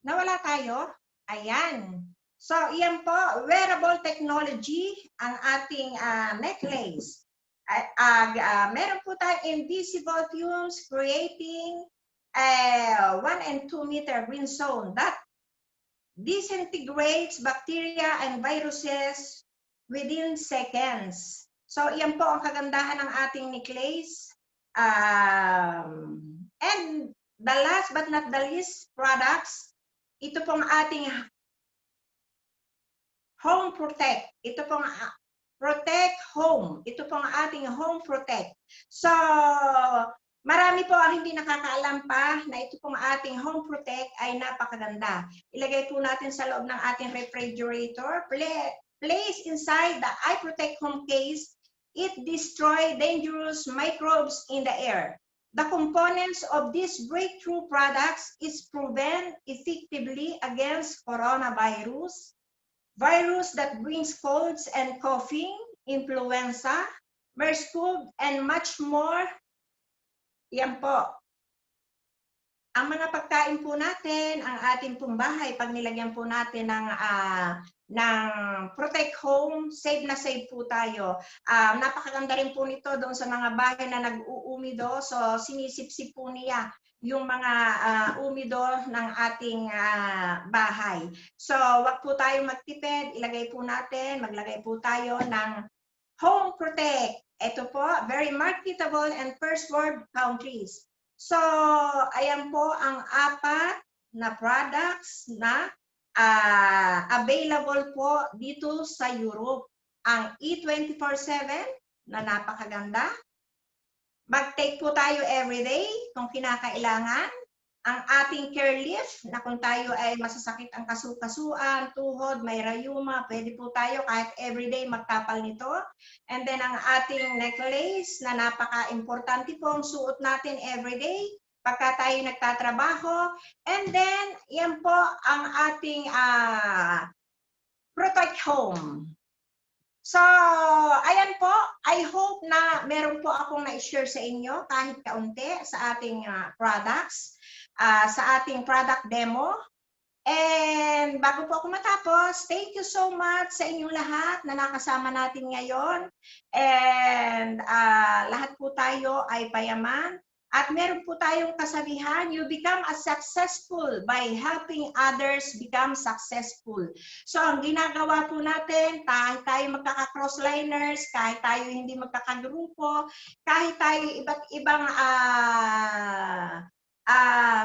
Nawala tayo? Ayan. So, iyan po, wearable technology, ang ating necklace. Meron po tayong invisible fumes creating 1 and 2 meter green zone that disintegrates bacteria and viruses within seconds. So, iyan po ang kagandahan ng ating necklace. And the last but not the least products, ito pong ating Home Protect. Ito pong Protect Home. Ito pong ating Home Protect. So, marami po ang hindi nakakaalam pa na ito pong ating Home Protect ay napakaganda. Ilagay po natin sa loob ng ating refrigerator. Place inside the Eye Protect Home case. It destroys dangerous microbes in the air. The components of these breakthrough products is proven effectively against coronavirus, virus that brings colds and coughing, influenza, MERS-CoV, and much more. Yan po. Ang mga pagkain po natin, ang ating pong bahay, pag nilagyan po natin ng Protect Home, safe na safe po tayo. Napakaganda rin po nito doon sa mga bahay na nag-uumido. So, sinisip-sip po niya yung mga umido ng ating bahay. So, wag po tayong magtipid. Ilagay po natin, maglagay po tayo ng Home Protect. Ito po, very marketable and first world countries. So, ayan po ang 4 na products na available po dito sa Europe. Ang E24/7 na napakaganda. Mag-take po tayo everyday kung kinakailangan. Ang ating Care Lift na kung tayo ay masasakit ang kasukasuan, tuhod, may rayuma, pwede po tayo kahit everyday magkapal nito. And then ang ating necklace na napaka-importante po ang suot natin everyday pagka tayo nagtatrabaho. And then, yan po ang ating Protect Home. So, ayan po. I hope na meron po akong na-share sa inyo kahit kaunti sa ating products, sa ating product demo. And bago po ako matapos, thank you so much sa inyong lahat na nakasama natin ngayon. And lahat po tayo ay payaman. At meron po tayong kasabihan, you become as successful by helping others become successful. So ang ginagawa po natin, kahit tayo magkaka-crossliners, kahit tayo hindi magkakagrupo, kahit tayo iba't ibang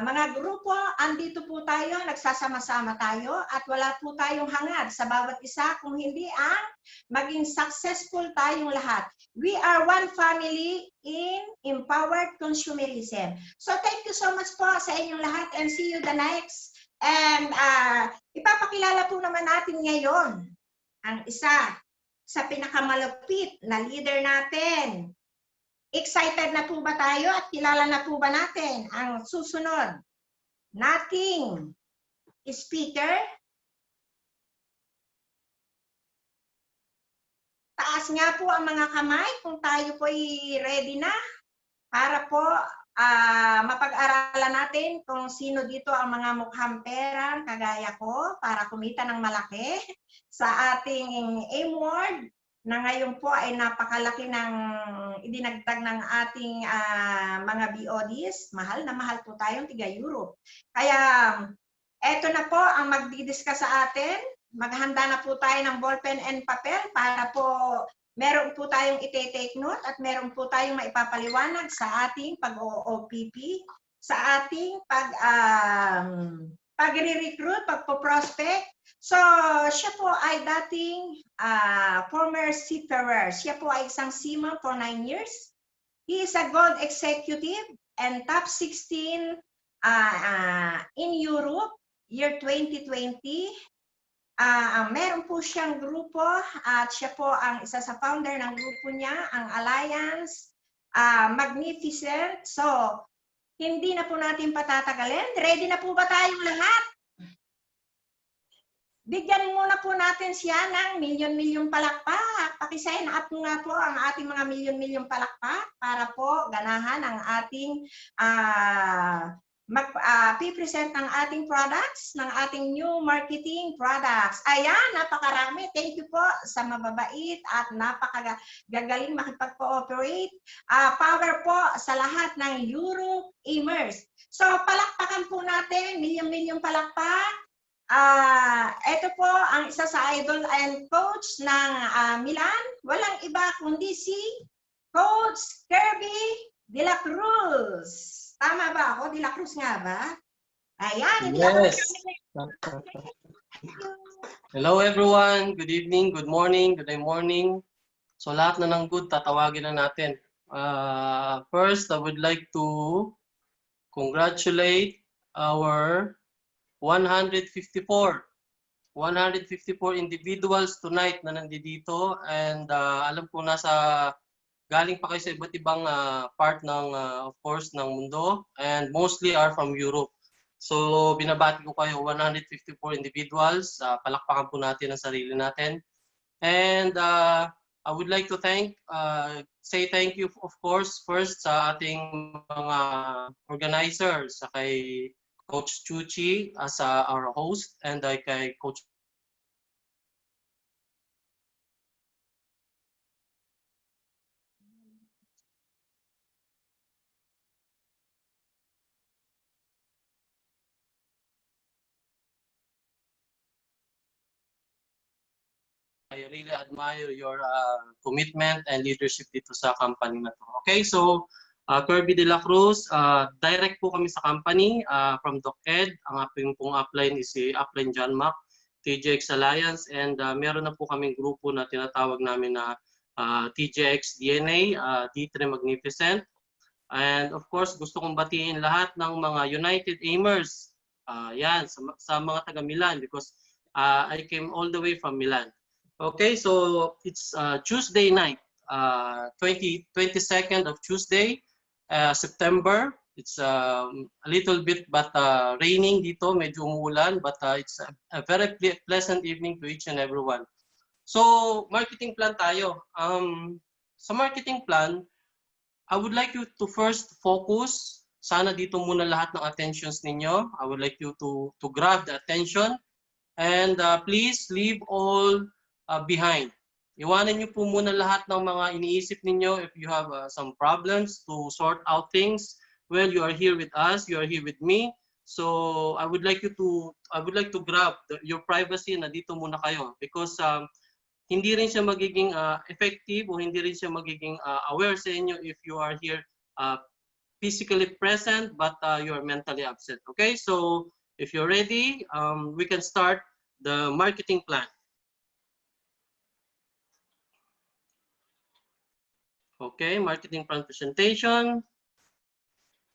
mga grupo, andito po tayo, nagsasama-sama tayo at wala po tayong hangad sa bawat isa kung hindi ang maging successful tayong lahat. We are one family in empowered consumerism. So thank you so much po sa inyong lahat and see you the next. And ipapakilala po naman natin ngayon ang isa sa pinakamalapit na leader natin. Excited na po ba tayo at kilala na po ba natin ang susunod nating speaker? Taas nga po ang mga kamay kung tayo po ay ready na para po mapag-aralan natin kung sino dito ang mga mukhang pera kagaya ko para kumita ng malaki sa ating AIM Ward na ngayon po ay napakalaki ng idinagdag ng ating mga BODs. Mahal na mahal po tayong tiga-Europe. Kaya eto na po ang magdidiscuss sa atin. Maghanda na po tayo ng ballpen and papel para po meron po tayong ite-take note at meron po tayong maipapaliwanag sa ating pag-OOPP, sa ating pag-re-recruit, pagpo-prospect. So, siya po ay dating former seafarer. Siya po ay isang seaman for 9 years. He is a gold executive and top 16 in Europe, year 2020. Meron po siyang grupo at siya po ang isa sa founder ng grupo niya, ang Alliance Magnificent. So, hindi na po natin patatagalin. Ready na po ba tayong lahat? Bigyan muna po natin siya ng milyon-milyong palakpak. Pakisign up nga po ang ating mga milyon-milyong palakpak para po ganahan ang ating pipresent ng ating products, ng ating new marketing products. Ayan, napakarami. Thank you po sa mababait at napakagagaling makipag-cooperate. Power po sa lahat ng Euro Aimers. So, palakpakan po natin, milyon-milyong palakpak. Ito po ang isa sa idol and coach ng Milan. Walang iba kundi si Coach Kirby De La Cruz. Tama ba ako? De La Cruz nga ba? Ayan. Yes. Hello everyone. Good evening, good morning, good morning. So lahat na ng good, tatawagin na natin. First, I would like to congratulate our 154 individuals tonight na nandito and alam ko nasa galing pa kayo sa iba't ibang part ng of course ng mundo and mostly are from Europe. So binabati ko kayo 154 individuals. Palakpakan po natin ang sarili natin. And I would like to say thank you of course first sa ating mga organizers, sa kay Coach Chuchi as our host and kay Coach I really admire your commitment and leadership dito sa company na to. Okay, so Kirby De La Cruz, direct po kami sa company from DocEd. Ang ating pong upline is si Upline John Mac, TJX Alliance, and meron na po kaming grupo na tinatawag namin na TJX DNA, D3 Magnificent. And of course, gusto kong batiin lahat ng mga United Aimers, yan, sa mga taga Milan because I came all the way from Milan. Okay, so it's Tuesday night, 22nd of Tuesday, September. It's a little bit but raining dito, medyo umuulan, but it's a very pleasant evening to each and everyone. So, marketing plan tayo. Sa marketing plan, I would like you to first focus sana dito muna lahat ng attentions ninyo. I would like you to grab the attention. And please leave all behind. Iwanan niyo po muna lahat ng mga iniisip ninyo. If you have some problems to sort out things, well, you are here with us. You are here with me. So I would like to grab your privacy na dito muna kayo, because hindi rin siya magiging effective o hindi rin siya magiging aware sa inyo if you are here physically present but you are mentally absent. Okay, so if you're ready, we can start the marketing plan. Okay, marketing plan presentation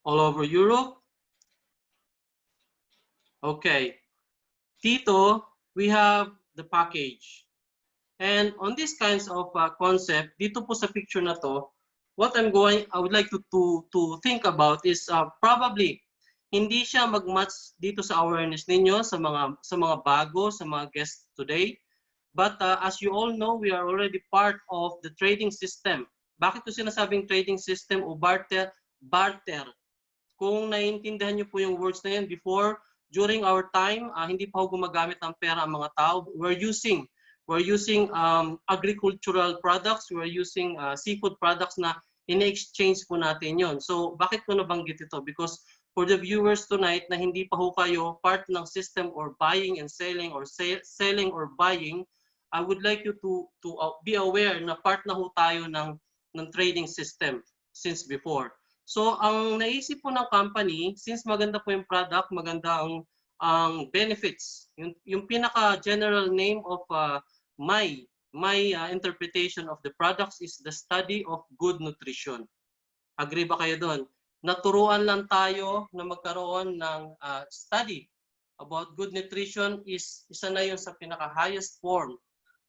all over Europe. Okay, dito we have the package. And on these kinds of concept, dito po sa picture na to, what I would like to think about is probably hindi siya mag-match dito sa awareness ninyo sa mga bago, sa mga guests today. But as you all know, we are already part of the trading system. Bakit ko sinasabing trading system o barter? Barter. Kung naiintindihan niyo po yung words na yan before, during our time, hindi pa ho gumagamit ng pera ang mga tao. We're using agricultural products, we're using seafood products na in-exchange po natin yon. So bakit ko nabanggit ito? Because for the viewers tonight na hindi pa ho kayo part ng system or buying and selling or selling or buying, I would like you to be aware na part na ho tayo ng trading system since before. So ang naisip po ng company, since maganda po yung product, maganda ang benefits. Yung pinaka-general name of my interpretation of the products is the study of good nutrition. Agree ba kayo doon? Naturuan lang tayo na magkaroon ng study about good nutrition is isa na yun sa pinaka-highest form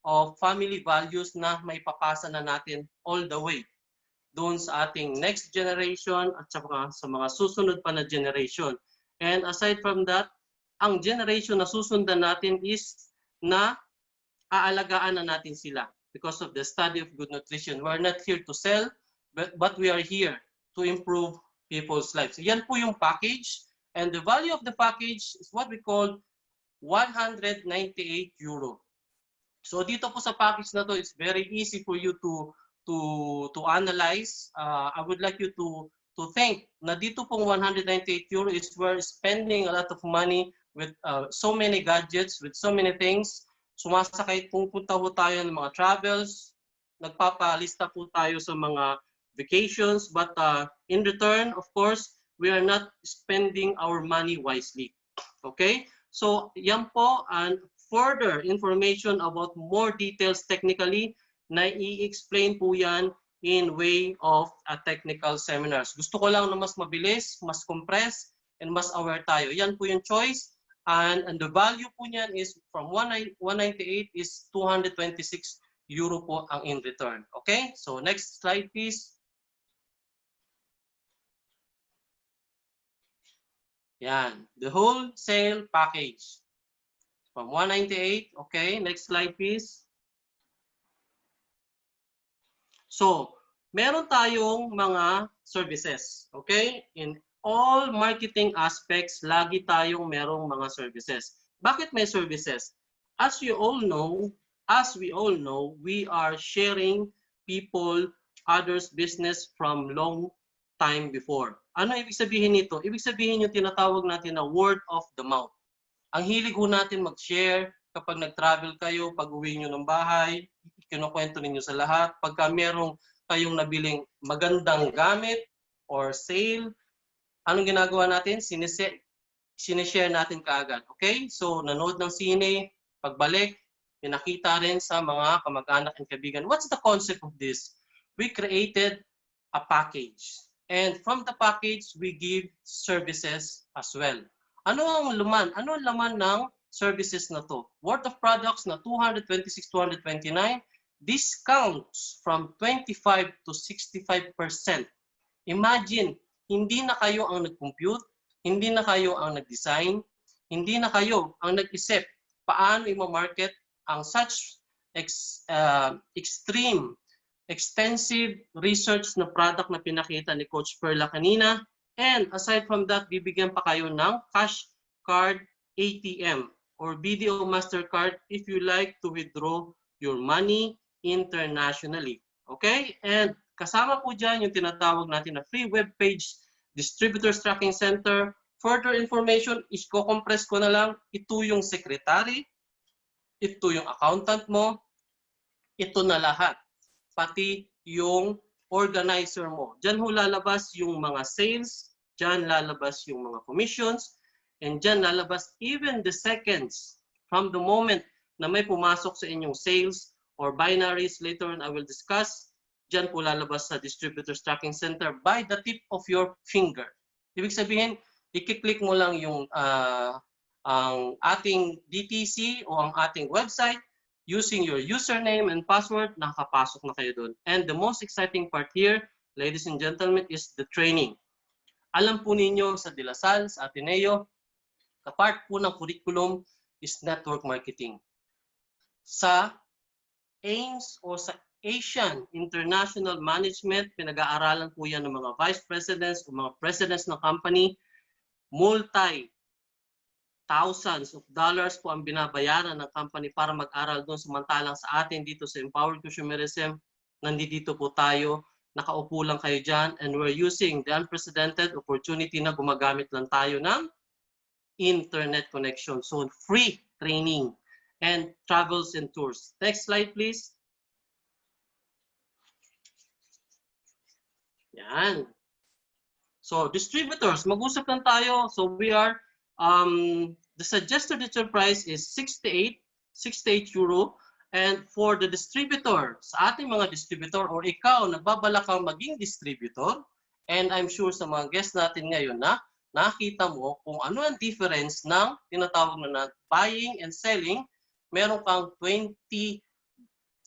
of family values na may papasa na natin all the way doon sa ating next generation at saka sa mga susunod pa na generation. And aside from that, ang generation na susundan natin is na aalagaan na natin sila because of the study of good nutrition. We're not here to sell, but we are here to improve people's lives. So yan po yung package. And the value of the package is what we call 198 euro. So dito po sa package na to, it's very easy for you to analyze. I would like you to think na dito pong 198 euro is we're spending a lot of money with so many gadgets, with so many things. Sumasakay, pupunta po tayo ng mga travels, nagpapalista po tayo sa mga vacations, but in return, of course, we are not spending our money wisely. Okay? So yan po, and further information about more details technically, na i-explain po yan in way of technical seminars. Gusto ko lang na mas mabilis, mas compressed, and mas aware tayo. Yan po yung choice. And the value po niyan is from 198 is 226 euro po ang in return. Okay? So next slide please. Yan. The wholesale package. From 198. Okay? Next slide please. So, meron tayong mga services. Okay? In all marketing aspects, lagi tayong merong mga services. Bakit may services? As we all know, we are sharing people, others' business from long time before. Ano ibig sabihin nito? Ibig sabihin yung tinatawag natin na word of the mouth. Ang hilig ho natin mag-share kapag nag-travel kayo, pag uwi nyo ng bahay, kinukwento ninyo sa lahat. Pagka merong kayong nabiling magandang gamit or sale, anong ginagawa natin? Sinishare natin kaagad. Okay? So, nanood ng sine, pagbalik, pinakita rin sa mga kamag-anak and kaibigan. What's the concept of this? We created a package. And from the package, we give services as well. Ano ang laman? Ano ang laman ng services na to? Worth of products na 226, 229, discounts from 25 to 65%. Imagine, hindi na kayo ang nag-compute, hindi na kayo ang nag-design, hindi na kayo ang nag-isip paano i-market ang such extensive research na product na pinakita ni Coach Perla kanina. And aside from that, bibigyan pa kayo ng cash card ATM or BDO MasterCard if you like to withdraw your money internationally. Okay? And kasama po dyan yung tinatawag natin na free web page, Distributors Tracking Center. Further information, i-compress ko na lang. Ito yung secretary, ito yung accountant mo, ito na lahat. Pati yung organizer mo. Diyan ho lalabas yung mga sales, diyan lalabas yung mga commissions, and diyan lalabas even the seconds from the moment na may pumasok sa inyong sales or binaries. Later on I will discuss. Diyan po lalabas sa Distributors Tracking Center by the tip of your finger. Ibig sabihin, i-click mo lang yung ang ating DTC o ang ating website. Using your username and password, nakakapasok na kayo doon. And the most exciting part here, ladies and gentlemen, is the training. Alam po ninyo sa De La Salle, sa Ateneo, kapart po ng curriculum is network marketing. Sa AIMS o sa Asian International Management, pinag-aaralan po yan ng mga vice presidents o mga presidents ng company, thousands of dollars po ang binabayaran ng company para mag-aral doon, samantalang sa atin dito sa Empowered Consumerism, nandito po tayo, nakaupo lang kayo dyan, and we're using the unprecedented opportunity na gumagamit lang tayo ng internet connection. So free training and travels and tours. Next slide please. Yan. So distributors, mag-usap lang tayo. So we are the suggested retail price is 68 euro, and for the distributor, sa ating mga distributor or ikaw nagbabalak kang maging distributor, and I'm sure sa mga guests natin ngayon na nakita mo kung ano ang difference ng tinatawag na buying and selling, meron kang 20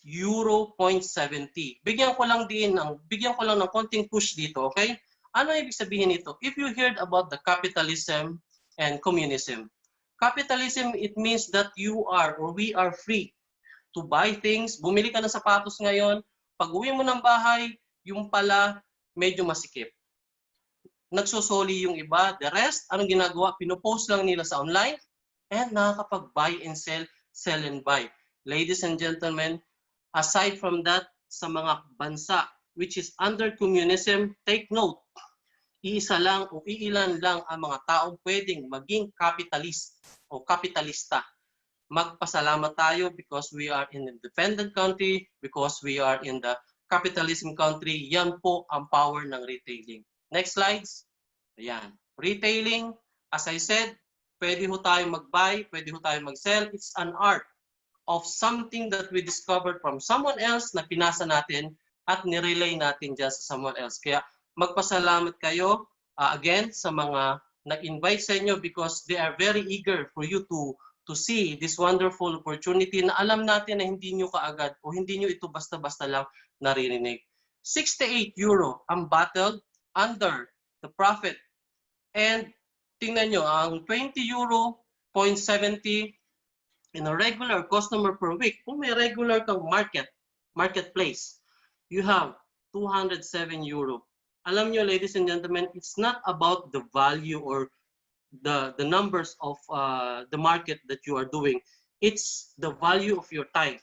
euro 0.70. Bigyan ko lang ng konting push dito, okay? Ano ibig sabihin nito? If you heard about the capitalism and communism. Capitalism, it means that you are or we are free to buy things. Bumili ka ng sapatos ngayon, pag uwi mo ng bahay, yung pala medyo masikip. Nagsusoli yung iba. The rest, anong ginagawa? Pinopost lang nila sa online and nakakapag-buy and sell, sell and buy. Ladies and gentlemen, aside from that, sa mga bansa which is under communism, take note, iisa lang o iilan lang ang mga taong pwedeng maging capitalist o kapitalista. Magpasalamat tayo because we are in an independent country, because we are in the capitalism country. Yan po ang power ng retailing. Next slides. Ayan. Retailing, as I said, pwede ho tayo mag-buy, pwede ho tayo mag-sell. It's an art of something that we discovered from someone else na pinasa natin at nirelay natin dyan sa someone else. Kaya magpasalamat kayo again sa mga nag-invite sa inyo because they are very eager for you to see this wonderful opportunity na alam natin na hindi nyo kaagad o hindi nyo ito basta-basta lang naririnig. 68 euro ang bottle under the profit. And tingnan nyo, ang 20 euro 0.70 in a regular customer per week, kung may regular kang marketplace, you have 207 euro. Alam nyo, ladies and gentlemen, it's not about the value or the numbers of the market that you are doing. It's the value of your time.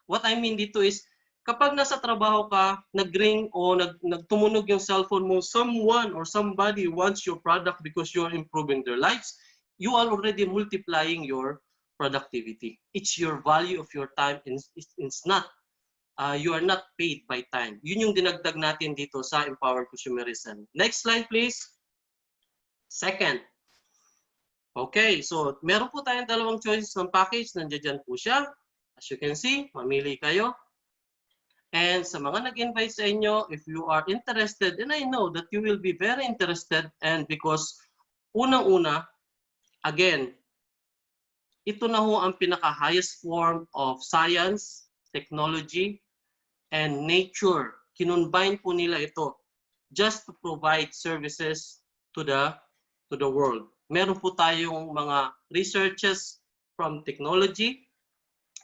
What I mean dito is, kapag nasa trabaho ka, nag-ring o nagtumunog yung cellphone mo, someone or somebody wants your product because you're improving their lives, you are already multiplying your productivity. It's your value of your time, and it's not you are not paid by time. Yun yung dinagdag natin dito sa Empowered Consumerism. Next slide, please. Second. Okay, so meron po tayong dalawang choices ng package. Nandiyan po siya. As you can see, mamili kayo. And sa mga nag-invite sa inyo, if you are interested, and I know that you will be very interested, and because unang-una, again, ito na ho ang pinaka-highest form of science, technology, and nature. Kinunbine po nila ito just to provide services to the world. Meron po tayong mga researches from technology.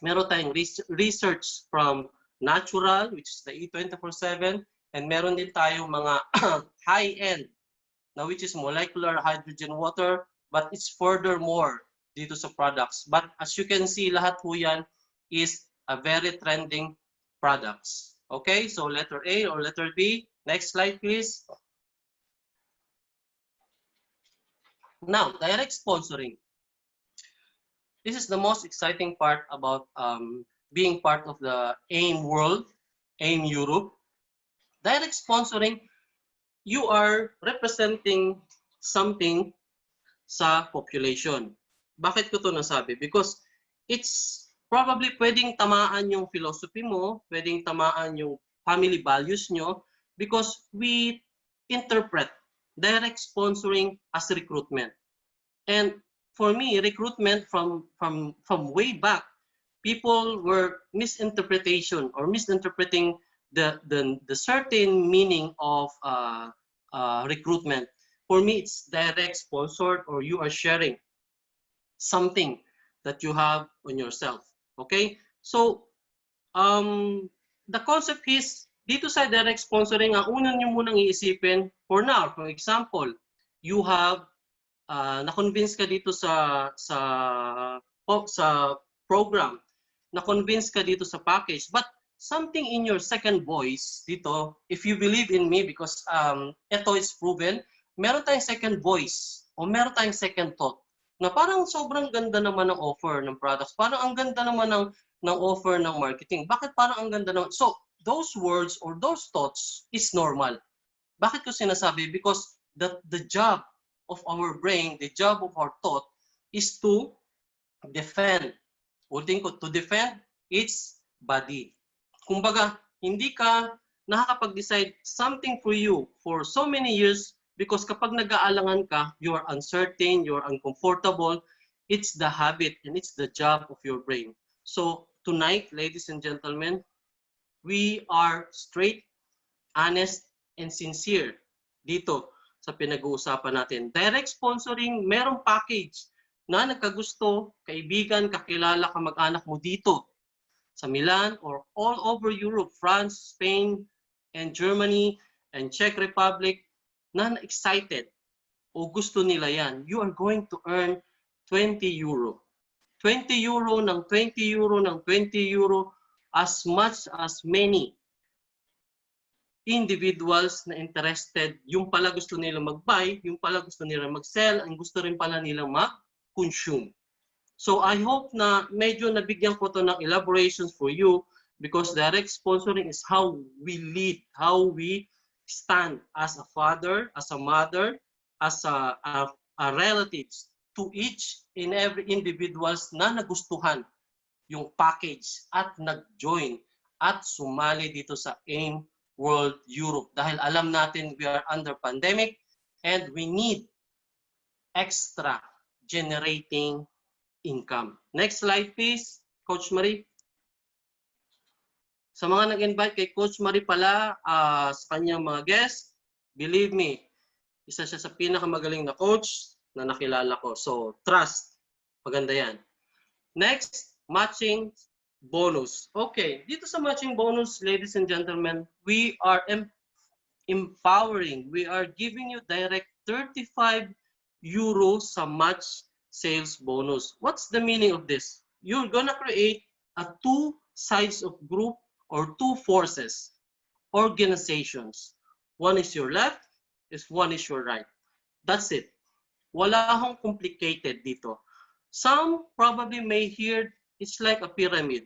Meron tayong research from natural, which is the E24/7. And meron din tayong mga high-end na which is molecular hydrogen water, but it's furthermore dito sa products. But as you can see, lahat po yan is a very trending products. Okay, so letter A or letter B. Next slide, please. Now, direct sponsoring. This is the most exciting part about being part of the AIM world, AIM Europe. Direct sponsoring, you are representing something sa population. Bakit ko ito nasabi? Because it's probably pwedeng tamaan yung philosophy mo, pwedeng tamaan yung family values nyo, because we interpret direct sponsoring as recruitment. And for me, recruitment from way back, people were misinterpreting the certain meaning of recruitment. For me, it's direct sponsored, or you are sharing something that you have on yourself. Okay? So, the concept is, dito sa direct sponsoring, ang una nyo munang iisipin, for now, for example, you have, na-convince ka dito sa program, na-convince ka dito sa package, but something in your second voice dito, if you believe in me, because ito is proven, meron tayong second voice, o meron tayong second thought, na parang sobrang ganda naman ng offer ng products, parang ang ganda naman ng offer ng marketing. Bakit parang ang ganda naman? So, those words or those thoughts is normal. Bakit ko sinasabi? Because the job of our brain, the job of our thought is to defend. Ulitin ko, to defend its body. Kumbaga, hindi ka nakakapag-decide something for you for so many years because kapag nag-aalangan ka, you are uncertain, you are uncomfortable. It's the habit and it's the job of your brain. So tonight, ladies and gentlemen, we are straight, honest, and sincere dito sa pinag-uusapan natin. Direct sponsoring, merong package na nagkagusto, kaibigan, kakilala, kamag-anak mo dito sa Milan or all over Europe, France, Spain, and Germany, and Czech Republic, na excited o gusto nila yan. You are going to earn 20 euro. 20 euro ng 20 euro ng 20 euro, as much as many individuals na interested, yung pala gusto nila mag-buy, yung pala gusto nila mag-sell, ang gusto rin pala nila mag-consume. So I hope na medyo nabigyan ko to ng elaborations for you, because direct sponsoring is how we lead, how we stand as a father, as a mother, as a relatives to each and every individuals na nagustuhan yung package at nag-join at sumali dito sa AIM World Europe. Dahil alam natin we are under pandemic and we need extra generating income. Next slide please, Coach Marie. Sa mga nag-invite kay Coach Marie pala, sa kanyang mga guests, believe me, isa siya sa pinakamagaling na coach na nakilala ko. So, trust. Maganda yan. Next, matching bonus. Okay, dito sa matching bonus, ladies and gentlemen, we are empowering. We are giving you direct 35 euros sa match sales bonus. What's the meaning of this? You're gonna create a two sides of group or two forces, organizations. One is your left, one is your right. That's it. Wala akong complicated dito. Some probably may hear it's like a pyramid.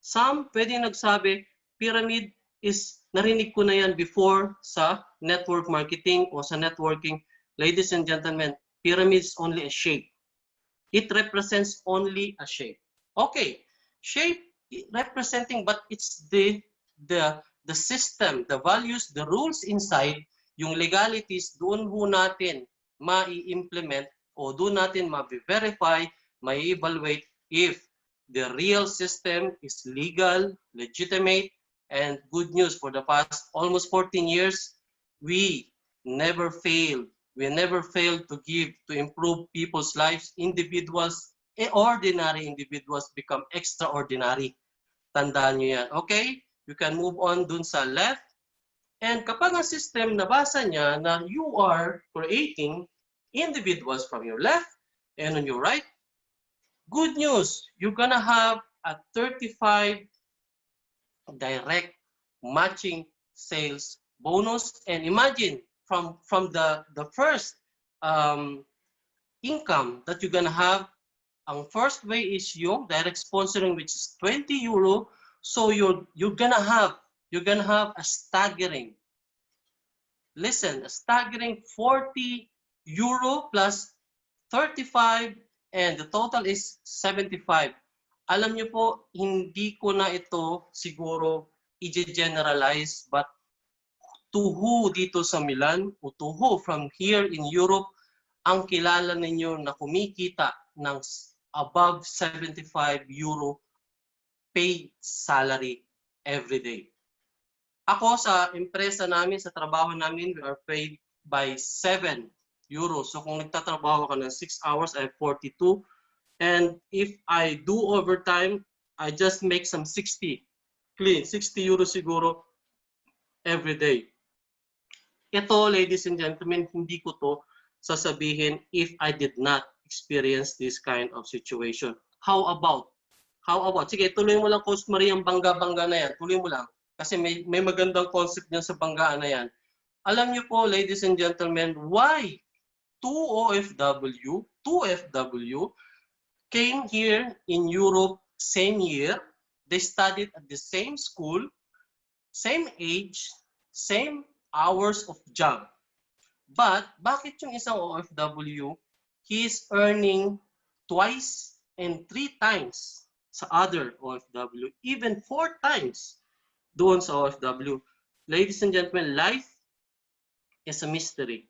Some pwede nagsabi, pyramid is, narinig ko na yan before sa network marketing o sa networking. Ladies and gentlemen, pyramid is only a shape. It represents only a shape. Okay, shape representing, but it's the system, the values, the rules inside, yung legalities, doon ho natin ma-i-implement o doon natin ma-verify, ma-evaluate if the real system is legal, legitimate, and good news. For the past almost 14 years, we never failed. We never failed to give, to improve people's lives. Individuals, ordinary individuals become extraordinary. Tandaan nyo yan. Okay? You can move on dun sa left And kapag ang system nabasa niya na you are creating individuals from your left and on your right, good news, you're gonna have a 35 direct matching sales bonus. And imagine from the first income that you're gonna have, ang first way is yung direct sponsoring, which is 20 euro. So you're gonna have a staggering, listen, a staggering 40 euro plus 35, and the total is 75. Alam niyo po, hindi ko na ito siguro i-generalize, but to who dito sa Milan o to who from here in Europe ang kilala ninyo na kumikita ng above 75 euro paid salary every day? Ako sa empresa namin, sa trabaho namin, we are paid by 7 euros. So kung nagtatrabaho ka ng 6 hours, I have 42. And if I do overtime, I just make some 60 clean, 60 euros siguro every day. Ito, ladies and gentlemen, hindi ko to sasabihin if I did not experience this kind of situation. How about? Sige, tuloy mo lang, Coach Marie, ang bangga-bangga na yan. Tuloy mo lang. Kasi may magandang concept niyan sa banggaan na yan. Alam niyo po, ladies and gentlemen, why two FW came here in Europe same year. They studied at the same school, same age, same hours of job. But bakit yung isang OFW, he is earning twice and 3 times sa other OFW, even 4 times doon sa OFW? Ladies and gentlemen, life is a mystery.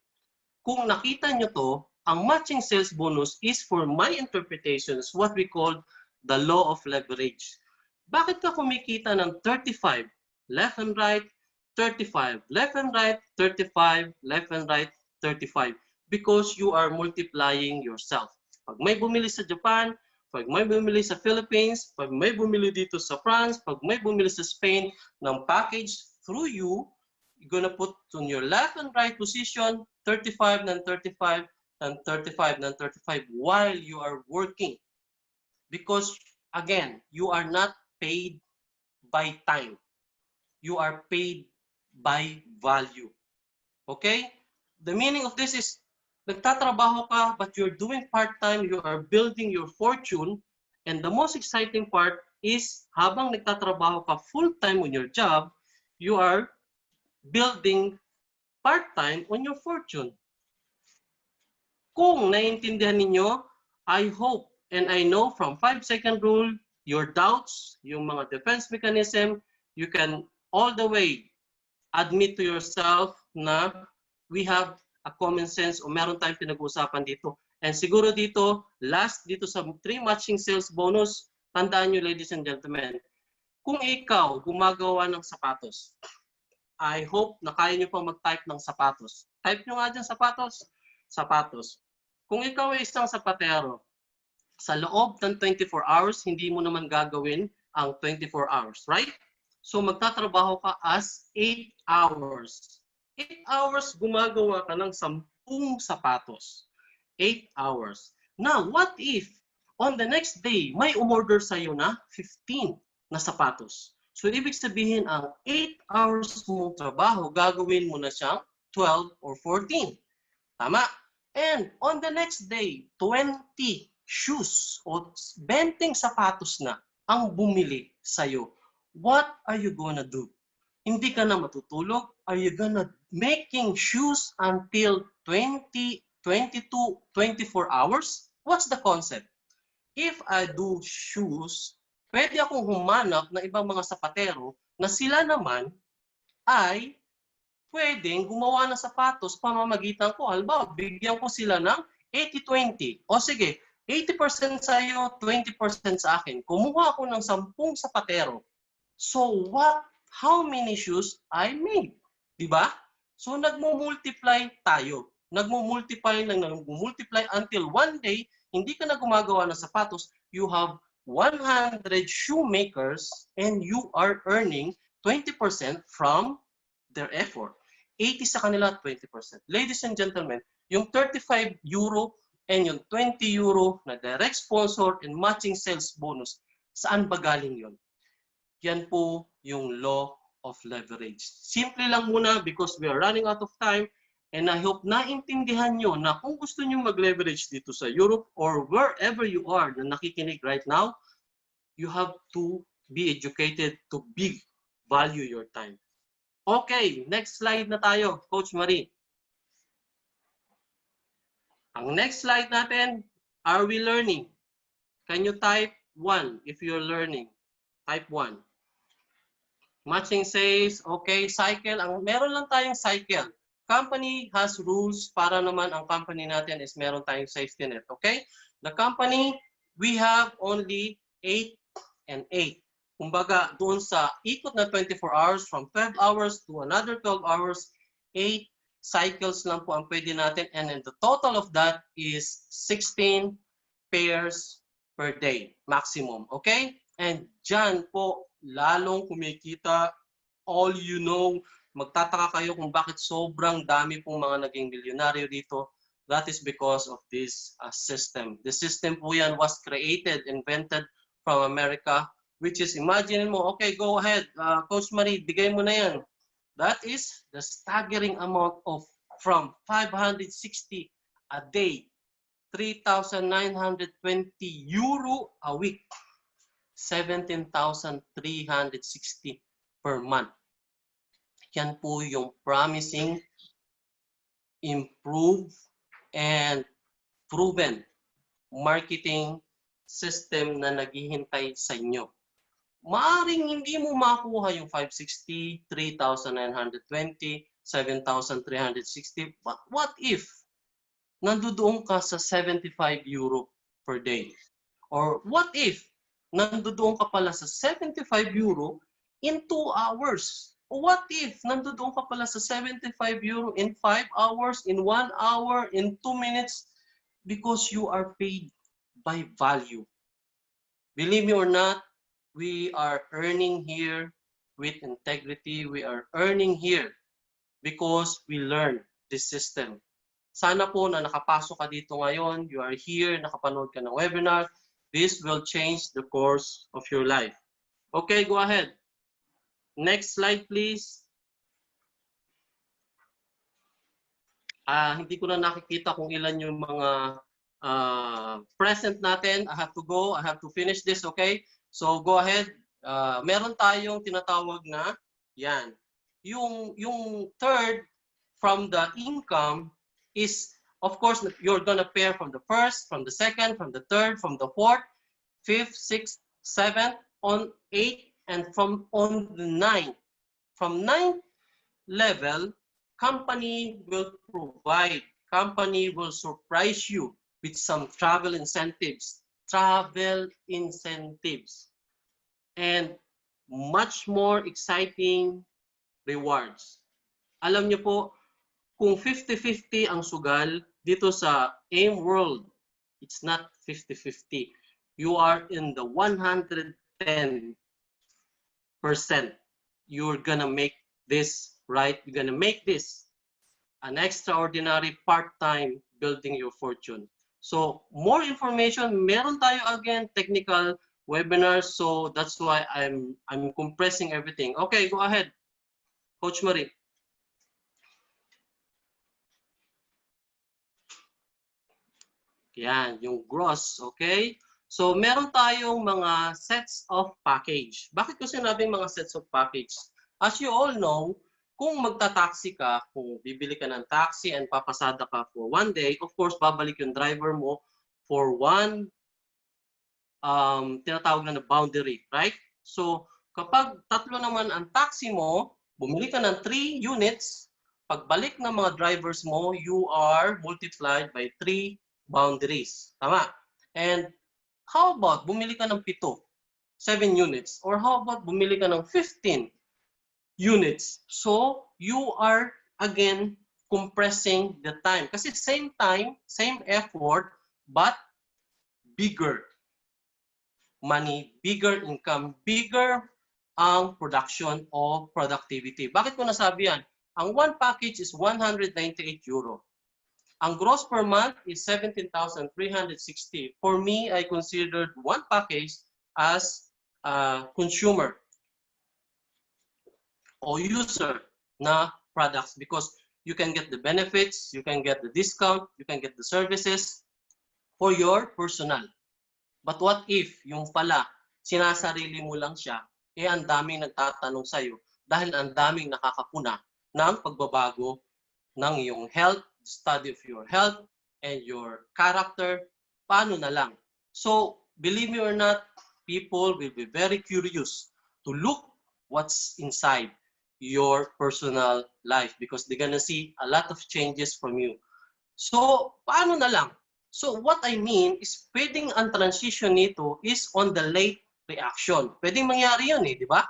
Kung nakita nyo to, ang matching sales bonus is, for my interpretations, what we call the law of leverage. Bakit ka kumikita ng 35 left and right, 35 left and right, 35 left and right, 35? Because you are multiplying yourself. Pag may bumili sa Japan, pag may bumili sa Philippines, pag may bumili dito sa France, pag may bumili sa Spain ng package through you, you're gonna put on your left and right position 35 and 35 and 35 and 35 while you are working. Because again, you are not paid by time. You are paid by value. Okay? The meaning of this is, nagtatrabaho ka but you're doing part-time, you are building your fortune, and the most exciting part is habang nagtatrabaho ka full-time on your job, you are building part-time on your fortune. Kung naiintindihan ninyo, I hope and I know from 5-second rule, your doubts, yung mga defense mechanism, you can all the way admit to yourself na we have a common sense o meron tayong pinag-uusapan dito. And siguro dito, last dito sa 3 matching sales bonus, tandaan nyo, ladies and gentlemen, kung ikaw gumagawa ng sapatos, I hope na kaya nyo pang mag-type ng sapatos. Type nyo nga dyan sapatos. Sapatos. Kung ikaw ay isang sapatero, sa loob ng 24 hours, hindi mo naman gagawin ang 24 hours, right? So magtatrabaho ka as 8 hours. 8 hours, gumagawa ka ng 10 sapatos. 8 hours. Now, what if on the next day, may umorder sa'yo na 15 na sapatos? So, ibig sabihin, ang 8 hours mong trabaho, gagawin mo na siyang 12 or 14. Tama? And on the next day, 20 shoes o 20 sapatos na ang bumili sa'yo. What are you gonna do? Hindi ka na matutulog? Are you gonna making shoes until 20, 22, 24 hours? What's the concept? If I do shoes, pwede akong humanap ng ibang mga sapatero na sila naman ay pwedeng gumawa ng sapatos pamamagitan ko. Halimbawa, bigyan ko sila ng 80-20. O sige, 80% sa'yo, 20% sa akin. Kumuha ako ng 10 sapatero. So how many shoes I made? Diba? So nagmo-multiply tayo. Nagmo-multiply until one day, hindi ka na gumagawa ng sapatos, you have 100 shoemakers and you are earning 20% from their effort. 80 sa kanila, 20%. Ladies and gentlemen, yung 35 euro and yung 20 euro na direct sponsor and matching sales bonus, saan ba galing yun? Yan po yung law of leverage. Simple lang muna because we are running out of time and I hope naintindihan nyo na kung gusto nyo mag-leverage dito sa Europe or wherever you are na nakikinig right now, you have to be educated to big value your time. Okay, next slide na tayo, Coach Marie. Ang next slide natin, are we learning? Can you type 1 if you're learning? Type 1. Matching says, okay, cycle. Meron lang tayong cycle. Company has rules para naman ang company natin is meron tayong safety net. Okay? The company, we have only 8 and 8. Kumbaga, doon sa ikot na 24 hours, from 12 hours to another 12 hours, 8 cycles lang po ang pwede natin. And then the total of that is 16 pairs per day, maximum. Okay? And dyan po, lalong kumikita. All you know, magtataka kayo kung bakit sobrang dami pong mga naging milyonaryo dito. That is because of this system. The system po yan was created, invented from America, which is, imagine mo, okay, go ahead, Coach Marie, bigay mo na yan. That is the staggering amount of from 560 a day, 3,920 euro a week, 17,360 per month. Yan po yung promising, improved, and proven marketing system na naghihintay sa inyo. Maaring hindi mo makuha yung 560, 3,920, 7,360. But what if nandoon ka sa 75 euro per day? Or what if nandoon ka pala sa 75 euro in 2 hours? Or what if nandoon ka pala sa 75 euro in 5 hours, in 1 hour, in 2 minutes? Because you are paid by value. Believe me or not, we are earning here with integrity. We are earning here because we learn this system. Sana po na nakapasok ka dito ngayon, you are here, nakapanood ka ng webinar. This will change the course of your life. Okay, go ahead. Next slide, please. Hindi ko na nakikita kung ilan yung mga present natin. I have to go. I have to finish this, okay? So go ahead. Meron tayong tinatawag na yan. Yung third from the income is, of course, you're gonna pair from the first, from the second, from the third, from the fourth, fifth, sixth, seventh, on 8, and from on the 9. From 9th level, company will provide, company will surprise you with some travel incentives, and much more exciting rewards. Alam niyo po, kung 50-50 ang sugal dito sa AIM World, it's not 50-50. You are in the 110%. You're gonna make this right. You're gonna make this an extraordinary part-time building your fortune. So more information, meron tayo again technical webinars, so that's why I'm compressing everything. Okay, go ahead, Coach Marie. Yan, yung gross, okay? So meron tayong mga sets of package. Bakit ko sinabing mga sets of package? As you all know, kung magta-taxi ka, kung bibili ka ng taxi and papasada ka for 1 day, of course, babalik yung driver mo for one tinatawag na boundary, right? So kapag 3 naman ang taxi mo, bumili ka ng 3 units, pagbalik ng mga drivers mo, you are multiplied by 3 boundaries. Tama? And how about bumili ka ng 7 units? Or how about bumili ka ng 15 units? So you are again compressing the time. Kasi same time, same effort, but bigger money, bigger income, bigger ang production o productivity. Bakit ko nasabi yan? Ang one package is 198 euro. Ang gross per month is 17,360. For me, I considered one package as a consumer or user na products because you can get the benefits, you can get the discount, you can get the services for your personal. But what if yung pala, sinasarili mo lang siya, ang daming nagtatanong sa'yo dahil ang daming nakakapuna ng pagbabago ng iyong health, study of your health, and your character, paano na lang? So, believe me or not, people will be very curious to look what's inside your personal life because they're gonna see a lot of changes from you. So, paano na lang? So, what I mean is pwedeng ang transition nito is on the late reaction. Pwedeng mangyari yun di ba?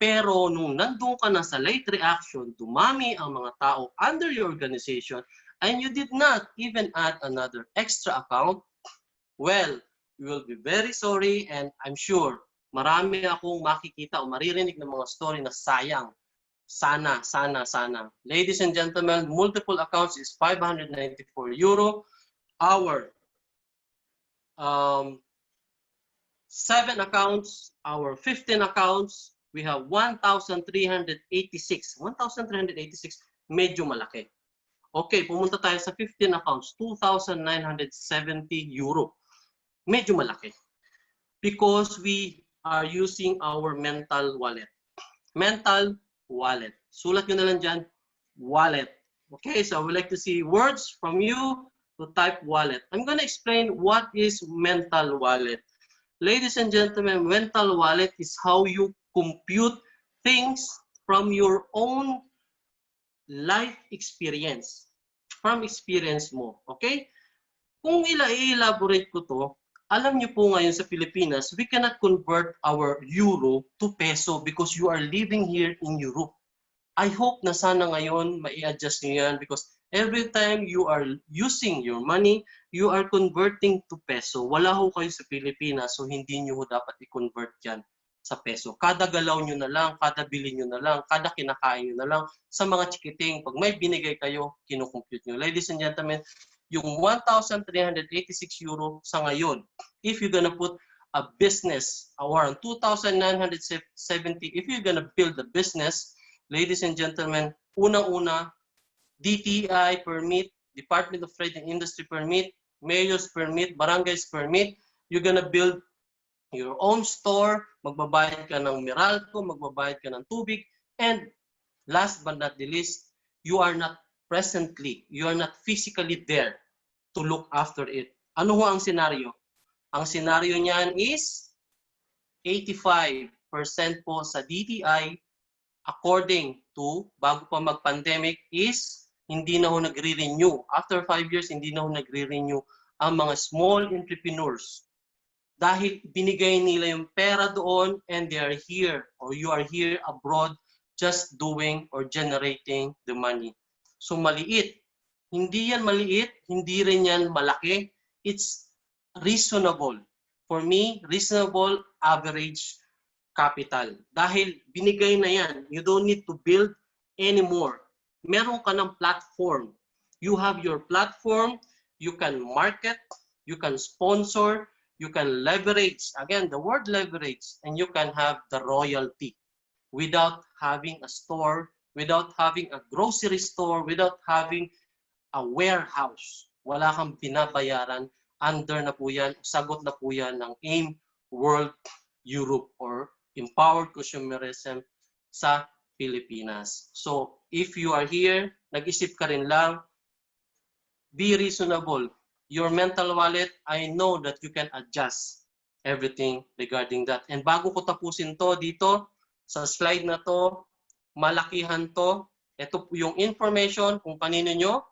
Pero nung nandun ka na sa late reaction, dumami ang mga tao under your organization and you did not even add another extra account, well, we will be very sorry and I'm sure marami akong makikita o maririnig ng mga story na sayang. Sana. Ladies and gentlemen, multiple accounts is 594 euro. Our 7 accounts, our 15 accounts, we have 1,386. 1,386, medyo malaki. Okay, pumunta tayo sa 15 accounts, 2,970 euro. Medyo malaki. Because we are using our mental wallet. Mental wallet. Sulat nyo na lang dyan, wallet. Okay, so I would like to see words from you to type wallet. I'm going to explain what is mental wallet. Ladies and gentlemen, mental wallet is how you compute things from your own life experience. From experience mo. Okay? Kung i-elaborate ko to, alam niyo po ngayon sa Pilipinas, we cannot convert our euro to peso because you are living here in Europe. I hope na sana ngayon mai-adjust niyo yan because every time you are using your money, you are converting to peso. Wala ho kayo sa Pilipinas, so hindi niyo ho dapat i-convert yan sa peso. Kada galaw niyo na lang, kada bili niyo na lang, kada kinakain niyo na lang, sa mga chikiting, pag may binigay kayo, kinukompute niyo. Ladies and gentlemen, yung 1,386 euro sa ngayon, if you're gonna put a business around 2,970, if you're gonna build a business, ladies and gentlemen, unang-una, DTI permit, Department of Trade and Industry permit, mayor's permit, barangay's permit, you're gonna build your own store, magbabayad ka ng Meralco, magbabayad ka ng tubig, and last but not the least, you are not physically there to look after it. Ano ho ang senaryo? Ang senaryo niyan is 85% po sa DTI according to, bago pa mag-pandemic, is hindi na ho nagre-renew. After 5 years, hindi na ho nagre-renew ang mga small entrepreneurs. Dahil binigay nila yung pera doon and they are here or you are here abroad just doing or generating the money. So maliit. Hindi yan maliit, hindi rin yan malaki. It's reasonable. For me, reasonable average capital. Dahil binigay na yan, you don't need to build anymore. Meron ka ng platform. You have your platform, you can market, you can sponsor, you can leverage. Again, the word leverage, and you can have the royalty without having a store, without having a grocery store, without having a warehouse. Wala kang binabayaran. Under na po yan, sagot na po yan ng AIM World Europe or Empowered Consumerism sa Pilipinas. So, if you are here, nag-isip ka rin lang, be reasonable. Your mental wallet, I know that you can adjust everything regarding that. And bago ko tapusin to dito, sa slide na to, malakihan to, ito po yung information kung kanino nyo